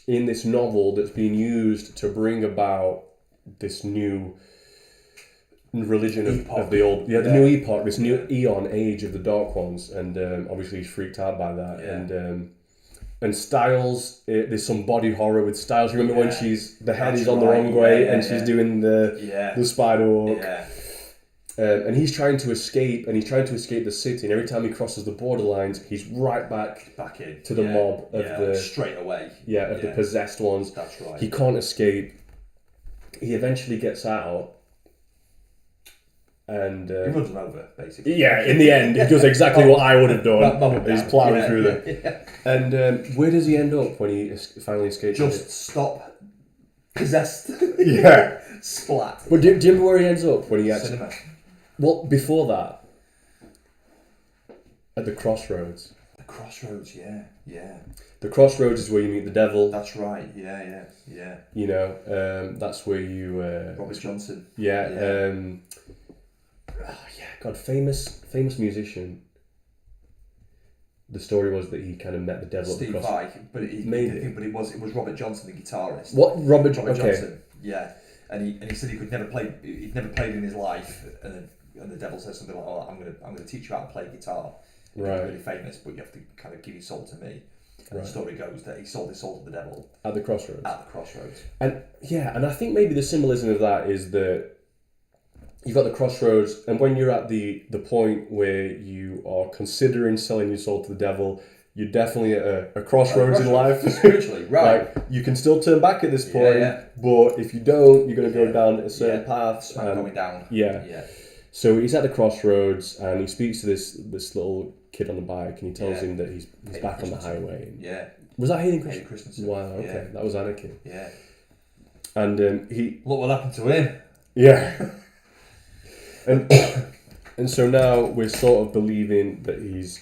novel that's being used to bring about this new religion of the old, new epoch, this new eon age of the Dark Ones, and obviously he's freaked out by that. Yeah. And Styles, there's some body horror with Styles. Remember when the head is on the wrong right. way and she's doing the spider walk. Yeah. And he's trying to escape, the city, and every time he crosses the borderlines, he's right back in to the mob of the straight away. The possessed ones. That's right. He can't escape. He eventually gets out, and he runs them over, basically. Yeah, in the end, he does exactly what I would have done. He's plowing through them. Yeah. And where does he end up when he finally escapes? Just stop. Possessed. Yeah. Splat. But do you remember where he ends up when he actually? Cinema. Well, before that, at the crossroads. The crossroads, yeah. The crossroads is where you meet the devil. That's right, yeah. That's where you... Robert Johnson. Yeah. God, famous musician. The story was that he kind of met the devil Steve at the crossroads. Vai, but it was Robert Johnson, the guitarist. What? Robert Johnson, yeah. And he said he'd never played in his life, and the devil says something like, "Oh, I'm gonna teach you how to play guitar. You're really famous, but you have to kind of give your soul to me." And the story goes that he sold his soul to the devil at the crossroads. And and I think maybe the symbolism of that is that you've got the crossroads, and when you're at the point where you are considering selling your soul to the devil, you're definitely at a crossroads in life. Spiritually, right. Like, you can still turn back at this point, but if you don't, you're going to go down a certain path. Going down. Yeah. So he's at the crossroads, and he speaks to this little kid on the bike, and he tells him that he's back on the highway. Yeah. Was that Hayden Christensen? Wow, okay. That was Anakin. Yeah. And look what happened to him. Yeah. And so now we're sort of believing that he's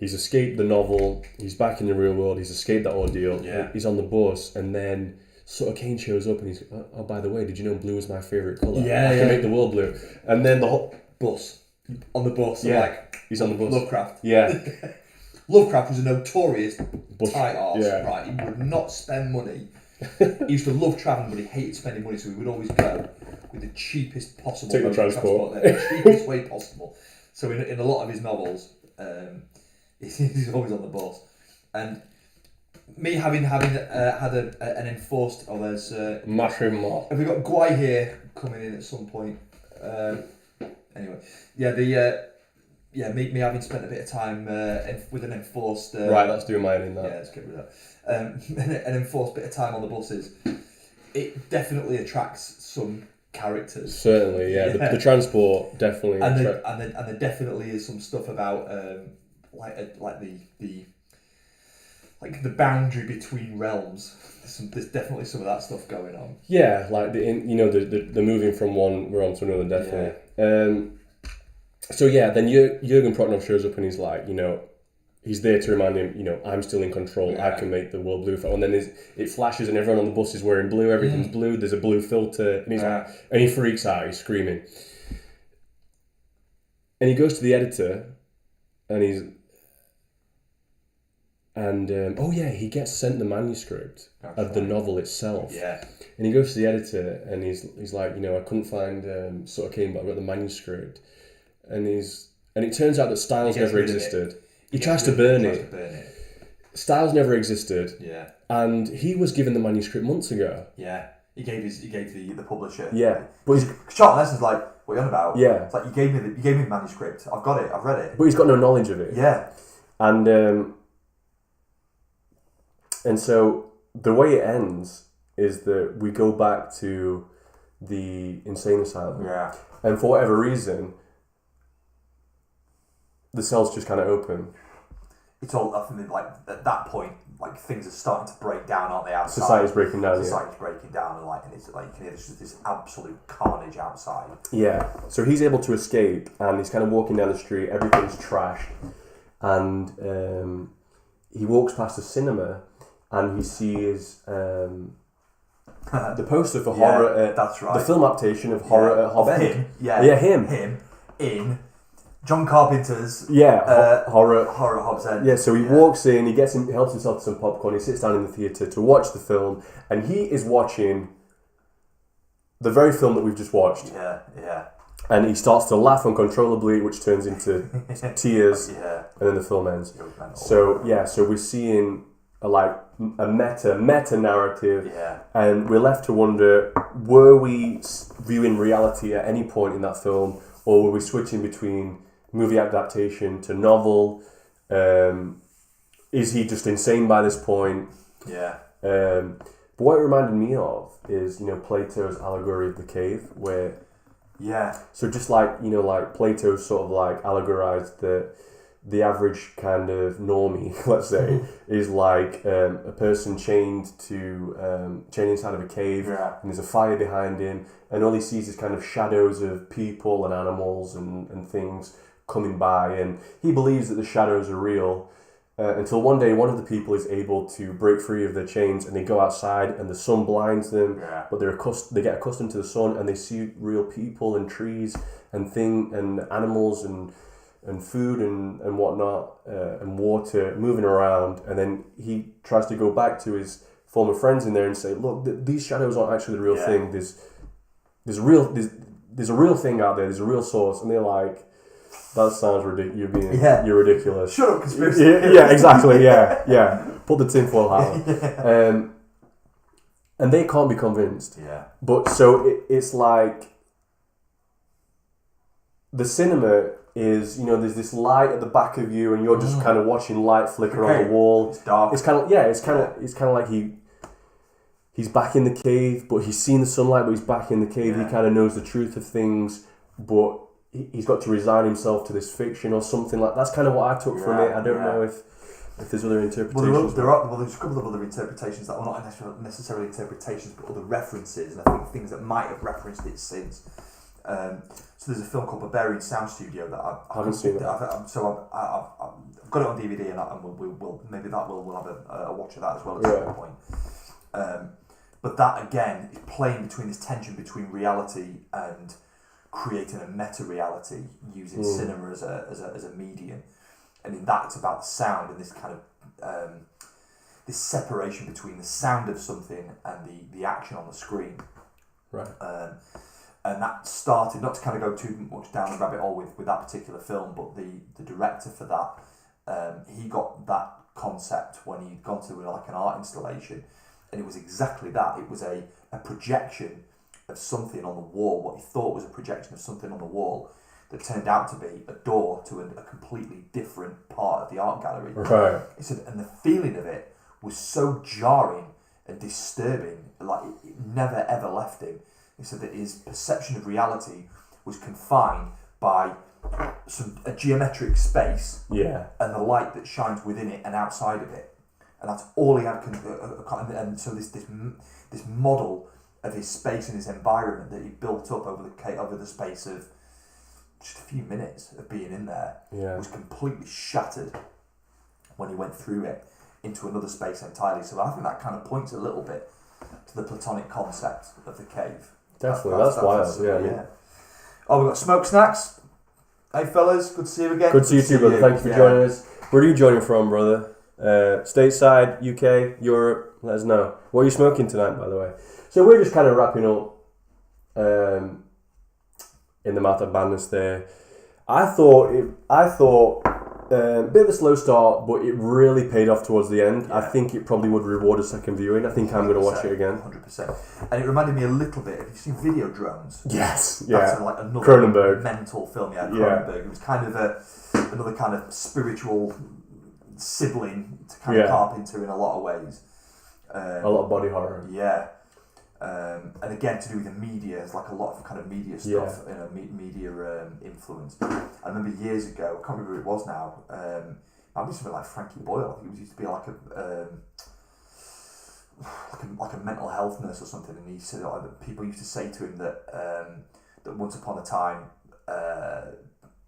escaped the novel, he's back in the real world, he's escaped that ordeal, he's on the bus, and then Sutter Kane shows up and he's, "Oh, by the way, did you know blue is my favourite colour? I can make the world blue." And then the whole bus. On the bus. He's on the bus. Lovecraft. Yeah. Lovecraft was a notorious tight arse, Yeah. right? He would not spend money. He used to love travelling, but he hated spending money, so he would always go with the cheapest possible Take the mode of transport. the cheapest way possible. So in a lot of his novels, he's always on the bus, and me having had an enforced. Oh, there's Mushroom Moth. have we got Guy here coming in at some point? Anyway, yeah, me having spent a bit of time with an enforced. Right, let's do mine in that. Yeah, let's get rid of that. An enforced bit of time on the buses. It definitely attracts some characters. Certainly, yeah. The transport definitely. And there definitely is some stuff about like the boundary between realms. There's definitely some of that stuff going on. Yeah, like the moving from one realm to another, definitely. Yeah. So yeah, then Jürgen Prochnow shows up and he's like, he's there to remind him, I'm still in control. Yeah. I can make the world blue. And then it flashes and everyone on the bus is wearing blue. Everything's blue. There's a blue filter, and he's like, and he freaks out. He's screaming, and he goes to the editor, and he gets sent the manuscript of the novel itself. Yeah. And he goes to the editor and he's like, I couldn't find Sutter Kane, but I've got the manuscript. And it turns out that Styles never existed. He tries to burn it. Styles never existed. Yeah. And he was given the manuscript months ago. Yeah. He gave the publisher. Yeah. But Charlton Heston's like, what are you on about? Yeah. It's like you gave me the manuscript. I've got it. I've read it. But he's got no knowledge of it. Yeah. And so the way it ends is that we go back to the insane asylum. Yeah. And for whatever reason, the cells just kind of open. It's all, I think, like at that point, like things are starting to break down, aren't they? Outside. Society's breaking down. Society's breaking down, and it's like you can hear this absolute carnage outside. Yeah. So he's able to escape, and he's kind of walking down the street. Everything's trashed, and he walks past a cinema. And he sees the poster for horror. That's right. The film adaptation of horror at Hob End. Him in John Carpenter's horror at Hobbs End. Yeah, so he walks in, helps himself to some popcorn. He sits down in the theatre to watch the film, and he is watching the very film that we've just watched. Yeah. And he starts to laugh uncontrollably, which turns into tears. Yeah. And then the film ends. So we're seeing a meta narrative, and we're left to wonder: were we viewing reality at any point in that film, or were we switching between movie adaptation to novel? Is he just insane by this point? Yeah. But what it reminded me of is Plato's allegory of the cave, where so just like Plato sort of like allegorized the average kind of normie, let's say, is like a person chained inside of a cave, and there's a fire behind him, and all he sees is kind of shadows of people and animals and things coming by, and he believes that the shadows are real until one day one of the people is able to break free of their chains, and they go outside and the sun blinds them, but they get accustomed to the sun, and they see real people and trees and animals and food and whatnot, and water moving around, and then he tries to go back to his former friends in there and say, look, these shadows aren't actually the real thing. There's a real thing out there. There's a real source, and they're like, that sounds ridiculous. You're ridiculous. Shut up, conspiracy. Yeah, exactly. Yeah. Put the tinfoil hat on. And they can't be convinced. Yeah. But so it's like the cinema is, there's this light at the back of you, and you're just kind of watching light flicker on the wall. It's dark. It's kind of like he's back in the cave, but he's seen the sunlight, but he's back in the cave. He kind of knows the truth of things, but he's got to resign himself to this fiction or something like. That's kind of what I took from it. I don't know if there's other interpretations. There's a couple of other interpretations that are not necessarily interpretations, but other references, and I think things that might have referenced it since. So there's a film called Barbarian Sound Studio that I haven't seen it. I've got it on DVD, and we'll have a watch of that as well at some point. But that again is playing between this tension between reality and creating a meta reality using cinema as a medium, and in that it's about the sound and this kind of this separation between the sound of something and the action on the screen. Right. And that started, not to kind of go too much down the rabbit hole with that particular film, but the director for that, he got that concept when he'd gone to like an art installation, and it was exactly that. It was a projection of something on the wall, what he thought was a projection of something on the wall that turned out to be a door to a completely different part of the art gallery. Right. He said, and the feeling of it was so jarring and disturbing, like it never ever left him. He said that his perception of reality was confined by a geometric space, and the light that shines within it and outside of it, and that's all he had. And so this model of his space and his environment that he built up over the space of just a few minutes of being in there was completely shattered when he went through it into another space entirely. So I think that kind of points a little bit to the Platonic concept of the cave. Definitely, that's wild. Yeah. Oh, we've got smoke snacks. Hey fellas, good to see you again. Good to see you too, brother. Thank you for joining us. Where are you joining from, brother? Stateside, UK, Europe? Let us know. What are you smoking tonight, by the way? So we're just kind of wrapping up in the Mouth of Madness there. I thought bit of a slow start, but it really paid off towards the end. I think it probably would reward a second viewing. I think I'm going to watch it again. 100%. And it reminded me a little bit. Have you seen Video Drones? Yes. That's like another Cronenberg. mental film. Cronenberg. It was kind of another kind of spiritual sibling to kind of Carpenter in a lot of ways. A lot of body horror. Yeah. And again, to do with the media, it's like a lot of kind of media stuff, media influence. I remember years ago, I can't remember who it was now. Might be something like Frankie Boyle. I think it used to be like a mental health nurse or something, and he said that people used to say to him that that once upon a time,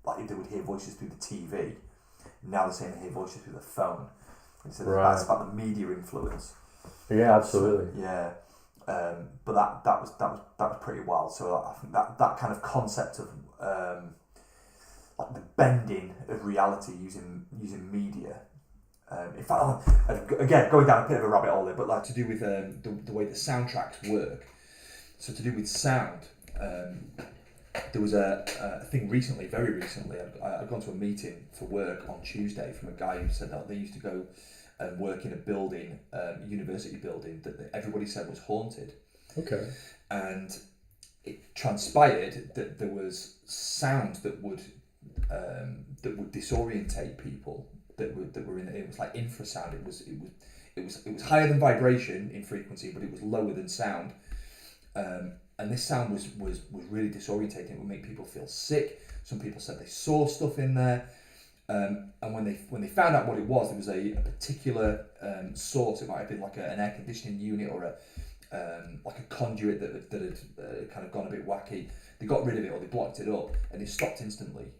like they would hear voices through the TV. Now they're saying they hear voices through the phone. He said that's about the media influence. Yeah, absolutely. So, yeah. But that was pretty wild. So I think that kind of concept of like the bending of reality using media. In fact, again going down a bit of a rabbit hole there, but like to do with the way the soundtracks work. So to do with sound, there was a thing recently, very recently. I'd gone to a meeting for work on Tuesday from a guy who said that they used to go and work in a building, university building, that everybody said was haunted. Okay. And it transpired that there was sound that would disorientate people that were in it. It was like infrasound. It was higher than vibration in frequency, but it was lower than sound. And this sound was really disorientating. It would make people feel sick. Some people said they saw stuff in there. And when they found out what it was, there was a particular source. It might have been like an air conditioning unit or like a conduit that had kind of gone a bit wacky. They got rid of it or they blocked it up, and it stopped instantly.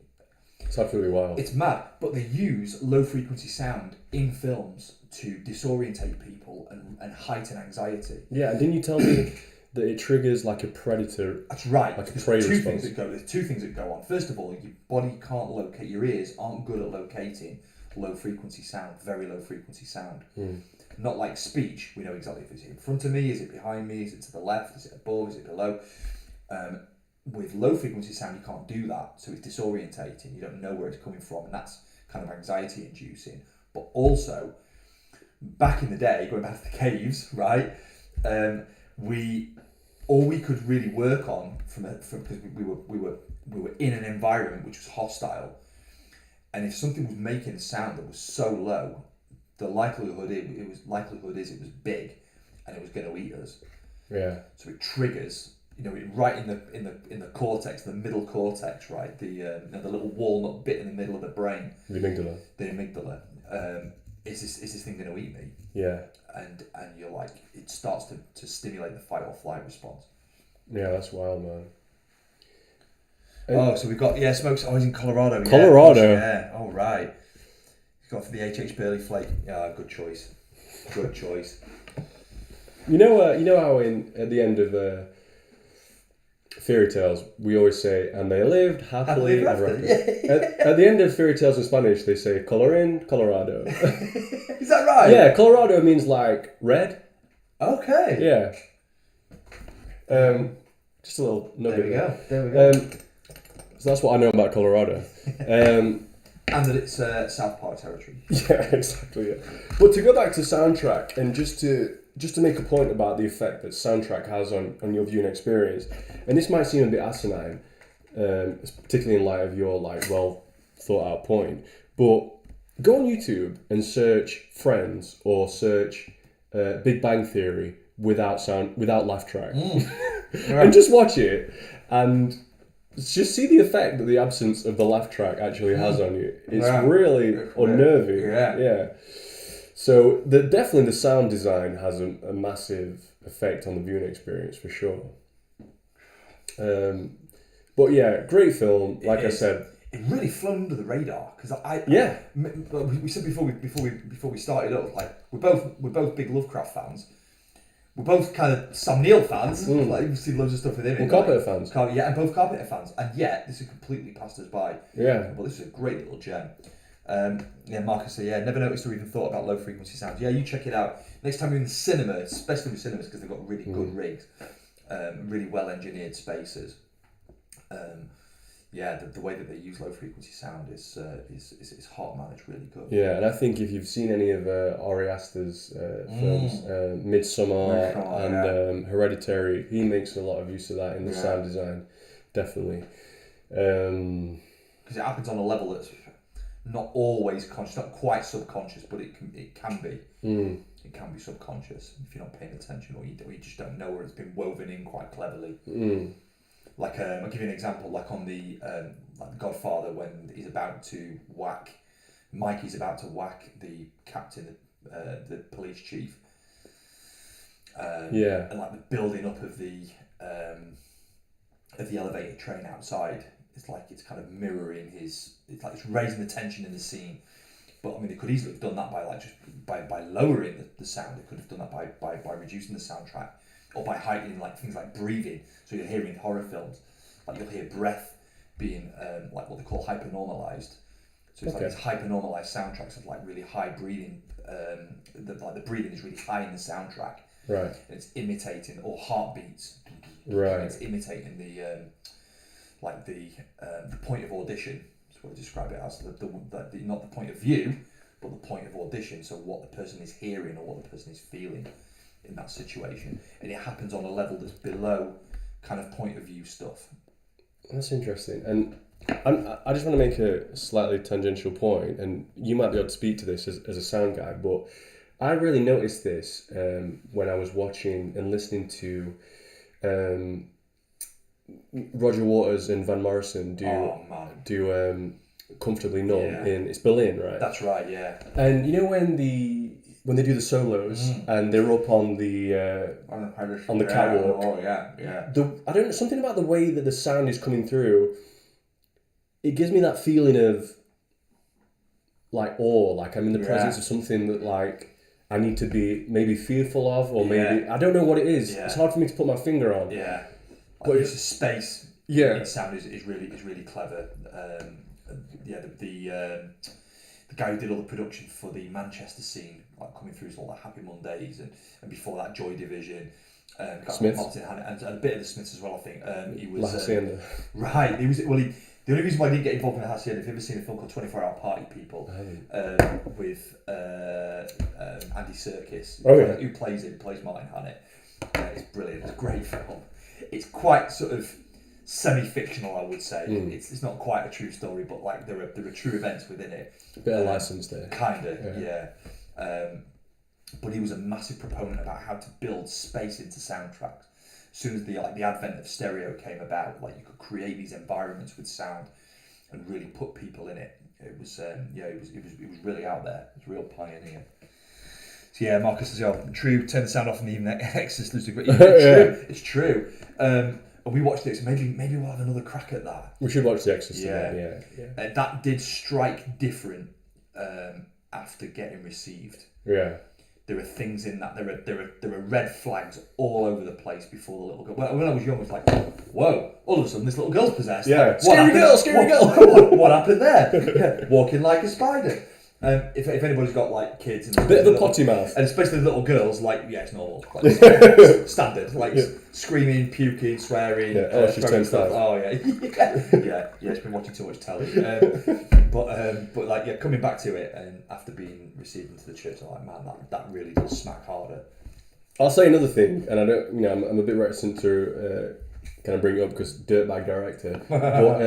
It's absolutely wild. It's mad, but they use low frequency sound in films to disorientate people and heighten anxiety. Yeah, and didn't you tell me that it triggers like a predator? That's right. Like a prey response. There's two things that go on. First of all, your body can't locate, your ears aren't good at locating low frequency sound, very low frequency sound. Not like speech. We know exactly if it's in front of me, is it behind me, is it to the left, is it above, is it below. With low frequency sound, you can't do that, so it's disorientating. You don't know where it's coming from, and that's kind of anxiety inducing. But also, back in the day, going back to the caves, right? All we could really work on because we were in an environment which was hostile, and if something was making a sound that was so low, the likelihood is it was big, and it was going to eat us. Yeah. So it triggers, right in the cortex, the middle cortex, right, the little walnut bit in the middle of the brain. The amygdala. The amygdala. Is this thing going to eat me? Yeah. And you're like, it starts to stimulate the fight or flight response. Yeah, that's wild, man. So we've got smokes. Oh, he's in Colorado. Colorado. Yeah. All right. He's gone for the H.H. Burley flake. Yeah, good choice. Good choice. You know how at the end of fairy tales we always say, and they lived happily ever after. At the end of fairy tales in Spanish, they say colorín colorado. Is that right? Yeah, Colorado means like red. Okay. Yeah. Just a little nugget. There we go. So that's what I know about Colorado. And that it's South Park territory. Yeah, exactly. Yeah. But to go back to soundtrack, and just to make a point about the effect that soundtrack has on your viewing experience, and this might seem a bit asinine, particularly in light of your well thought out point, but go on YouTube and search Friends or search Big Bang Theory without laugh track, and just watch it and just see the effect that the absence of the laugh track actually has on you. It's really unnerving. Yeah. So definitely the sound design has a massive effect on the viewing experience for sure. But yeah, great film. Like I said, it really flew under the radar because we said before we started up, like we're both big Lovecraft fans. We're both kind of Sam Neill fans. Like we've seen loads of stuff with him. And Carpenter fans. And both Carpenter fans. And yet this has completely passed us by. Yeah. Well, this is a great little gem. Marcus said, never noticed or even thought about low frequency sounds. Yeah, you check it out. Next time you're in the cinema, especially with cinemas because they've got really good rigs, really well engineered spaces. The way that they use low frequency sound is hot, man. It's really good. Yeah, and I think if you've seen any of Ari Aster's films, Midsommar and Hereditary, he makes a lot of use of that in the sound design, definitely. Because it happens on a level that's not always conscious, not quite subconscious, but it can be. It can be subconscious if you're not paying attention, or you just don't know, or it's been woven in quite cleverly. Like I'll give you an example. Like on the Godfather, when he's about to whack Mikey's about to whack the captain, the police chief. And like the building up of the elevated train outside. It's like it's kind of mirroring his. It's like it's raising the tension in the scene. But I mean, they could easily have done that by lowering the sound. They could have done that by reducing the soundtrack, or by heightening like things like breathing. So you'll hear in horror films, like you'll hear breath being like what they call hypernormalized. So it's like these hypernormalized soundtracks of like really high breathing. The breathing is really high in the soundtrack. Right. And it's imitating, or heartbeats. Right. And it's imitating the point of audition. That's what I describe it as. The not the point of view, but the point of audition. So what the person is hearing or what the person is feeling in that situation, and it happens on a level that's below kind of point of view stuff. That's interesting, and I just want to make a slightly tangential point, and you might be able to speak to this as a sound guy, but I really noticed this when I was watching and listening to Roger Waters and Van Morrison do Comfortably Numb in it's Berlin, right? That's right, yeah. And you know when they do the solos and they're up on the catwalk. Oh yeah. I don't know, something about the way that the sound is coming through. It gives me that feeling of like awe, like I'm in the presence of something that like I need to be maybe fearful of, or maybe I don't know what it is. Yeah. It's hard for me to put my finger on. Yeah, but it's a space. Yeah, in sound is really clever. The guy who did all the production for the Manchester scene, like coming through all the Happy Mondays and before that Joy Division, Smiths and a bit of the Smiths as well. I think he was La Hacienda. Right. He was the only reason why I didn't get involved in the Hacienda, if you've ever seen a film called 24 Hour Party People with Andy Serkis, who plays Martin Hannett. It's brilliant. It's a great film. It's quite sort of semi-fictional, I would say. It's not quite a true story, but like there are true events within it. A bit of license there. Kinda, yeah. But he was a massive proponent about how to build space into soundtracks. As soon as the advent of stereo came about, like you could create these environments with sound and really put people in it. It was it was really out there. It was a real pioneer. So yeah, Marcus says, true, turn the sound off and even Exorcist lose the great. It's true. And we watched it, so maybe we'll have another crack at that. We should watch The Exorcist. Yeah. That did strike different after getting received. Yeah. There are things in that. There are red flags all over the place before the little girl. When I was young, I was like, whoa! All of a sudden, this little girl's possessed. Yeah. Scary girl. Scary girl. What happened there? Walking like a spider. If anybody's got like kids and Bit of a potty mouth. and especially the little girls, like it's normal, like, standard, like screaming, puking, swearing. She's turned stuff. 5. Oh yeah, yeah. She's been watching too much telly. But like coming back to it, and after being received into the church, I'm like, man, that really does smack harder. I'll say another thing, and I don't, I'm a bit reticent to kind of bring it up because dirtbag director, but.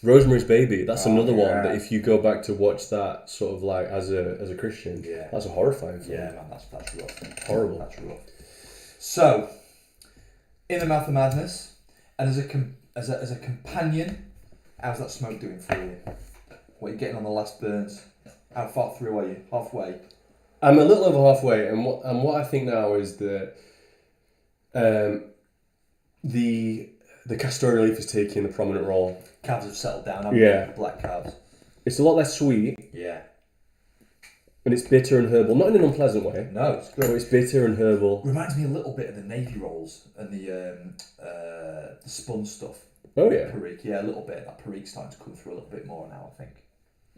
Rosemary's Baby, that's another one that if you go back to watch that sort of like as a Christian, that's a horrifying film. Yeah, man, that's rough. Horrible. That's rough. So, In the Mouth of Madness, and as a companion, how's that smoke doing for you? What are you getting on the last burns? How far through are you? Halfway? I'm a little over halfway, and what I think now is that the castor leaf is taking the prominent role. Calves have settled down, haven't they? Black calves. It's a lot less sweet. Yeah. And it's bitter and herbal. Not in an unpleasant way. No, it's good. But it's bitter and herbal. Reminds me a little bit of the Navy rolls and the spun stuff. Oh, yeah. Perique, yeah, a little bit. That perique's starting to come through a little bit more now, I think.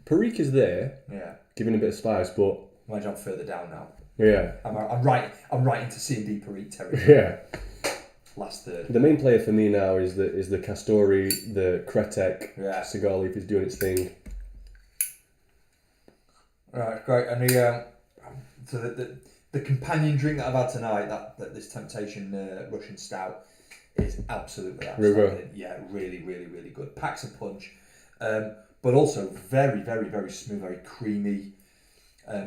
Perique is there. Yeah. Giving a bit of spice, but... Imagine I'm further down now. Yeah. I'm right into C&D perique territory. Yeah. Last third. The main player for me now is the Castori, the Kretek cigar leaf is doing its thing. Right, great. And the companion drink that I've had tonight, that this Temptation Russian Stout, is absolutely outstanding. Yeah, really, really, really good. Packs a punch, but also very, very, very smooth, very creamy.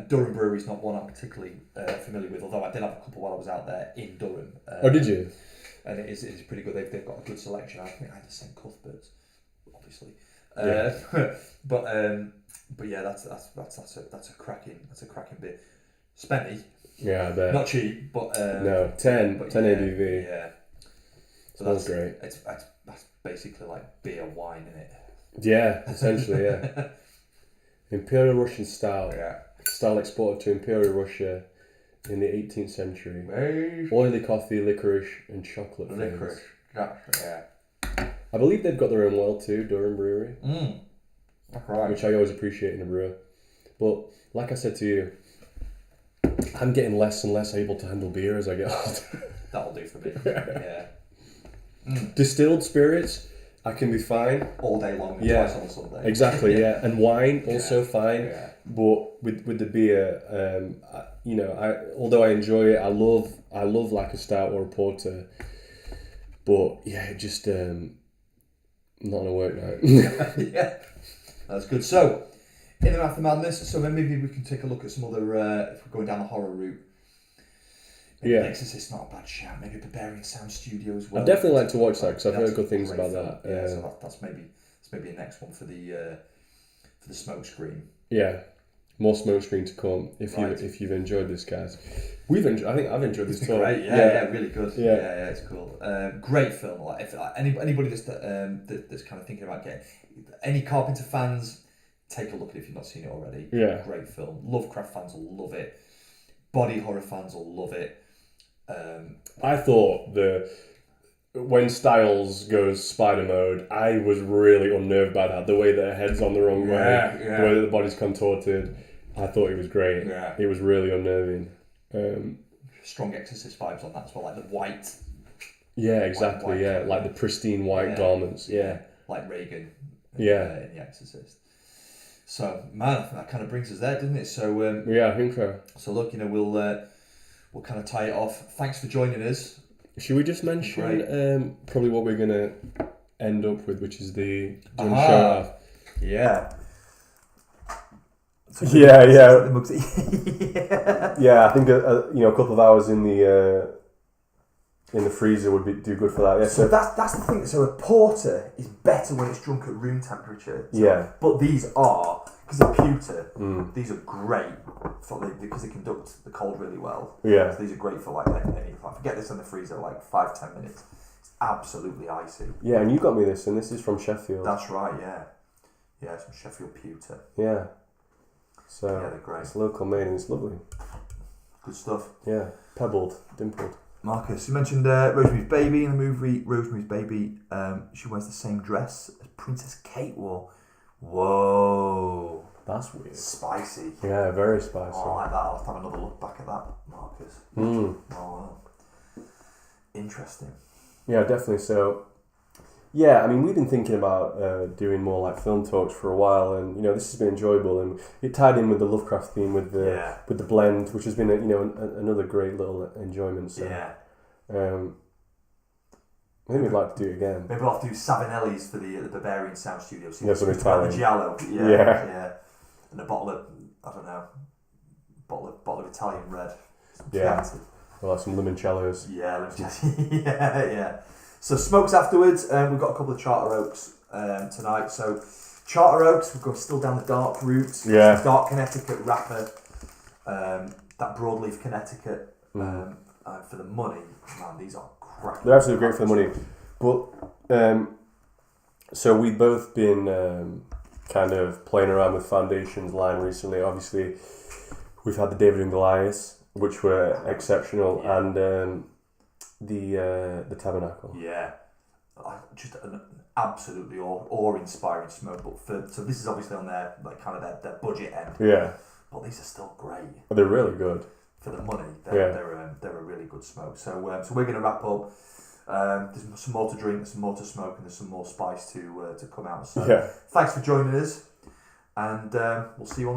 Durham Brewery is not one I'm particularly familiar with, although I did have a couple while I was out there in Durham. Oh, did you? And it is pretty good. They've got a good selection. I think I had the same Cuthberts, obviously. But yeah, that's a cracking beer. Spenny. Yeah, I bet. Not cheap, but no, 10 ABV. Yeah. So that's great. That's basically like beer wine, isn't it? Yeah, essentially, yeah. Imperial Russian Stout. Yeah. Style exported to Imperial Russia in the 18th century. Oily coffee, licorice, and chocolate flavors. Yeah. I believe they've got their own well too, Durham Brewery. Right. Which I always appreciate in a brewer. But like I said to you, I'm getting less and less able to handle beer as I get older. That'll do for me. Yeah. Distilled spirits, I can be fine. All day long, twice on a Sunday. Exactly, yeah. And wine, also fine. Yeah. But with the beer, although I enjoy it, I love like a stout or a porter. But yeah, just not on a work night. Yeah, that's good. So, In the Mouth of Madness. So then maybe we can take a look at some other. If we're going down the horror route. Maybe The Exorcist's not a bad shout. Maybe Barbarian Sound Studio as well. I'd definitely like to watch that because I've heard good things about that. Yeah, so that's maybe a next one for the smoke screen. Yeah, more smoke screen to come. If you've enjoyed this, guys, I think I've enjoyed this talk. Great, yeah, really good. Yeah, it's cool. Great film. Like if anybody that's kind of thinking about getting any Carpenter fans, take a look at it if you've not seen it already. Yeah, great film. Lovecraft fans will love it. Body horror fans will love it. I thought when Styles goes spider mode, I was really unnerved by that. The way that her head's on the wrong way, the way that the body's contorted. I thought it was great. Yeah. It was really unnerving. Strong Exorcist vibes on that as well, like the white. Yeah, exactly. White like the pristine white garments. Yeah, like Reagan. In The Exorcist. So man, I think that kind of brings us there, doesn't it? So I think so. So look, we'll kind of tie it off. Thanks for joining us. Should we just mention probably what we're gonna end up with, which is the show? Yeah. Yeah. I think a couple of hours in the freezer would do good for that. Yeah. So that's the thing. So a porter is better when it's drunk at room temperature. But these are, because of pewter, these are great because they conduct the cold really well. Yeah. So these are great for like if I forget this in the freezer like 5-10 minutes, it's absolutely icy. Yeah, and you got me this, and this is from Sheffield. That's right. Yeah. Yeah, it's from Sheffield Pewter. Yeah. So they're great. It's local made and it's lovely. Good stuff. Yeah, pebbled, dimpled. Marcus, you mentioned Rosemary's Baby. In the movie Rosemary's Baby, she wears the same dress as Princess Kate wore. Whoa. That's weird. Spicy. Yeah, very spicy. Oh, I like that. I'll have to have another look back at that, Marcus. Mm. Oh, interesting. Yeah, definitely. So, yeah, I mean, we've been thinking about doing more like film talks for a while, and this has been enjoyable, and it tied in with the Lovecraft theme with the blend, which has been another great little enjoyment. So, I think we'd like to do it again. Maybe we'll have to do Savinelli's for the Bavarian Sound Studio. So some Italian. Giallo. Yeah. And a bottle of, I don't know, bottle of Italian red. Yeah. We'll have some limoncellos. Yeah, yeah. So smokes afterwards. We've got a couple of Charter Oaks tonight. So Charter Oaks, we'll go still down the dark route. Yeah. Dark Connecticut wrapper. That broadleaf Connecticut. And for the money, man, these are cracking. They're absolutely great for the money. But so we've both been kind of playing around with Foundation's line recently. Obviously, we've had the David and Goliath, which were exceptional, and the Tabernacle. Yeah, just an absolutely awe-inspiring smoke. But so this is obviously on their their budget end. Yeah, but these are still great. They're really good for the money. They're a really good smoke. So we're going to wrap up. There's some more to drink, there's some more to smoke, and there's some more spice to come out. So thanks for joining us, and we'll see you on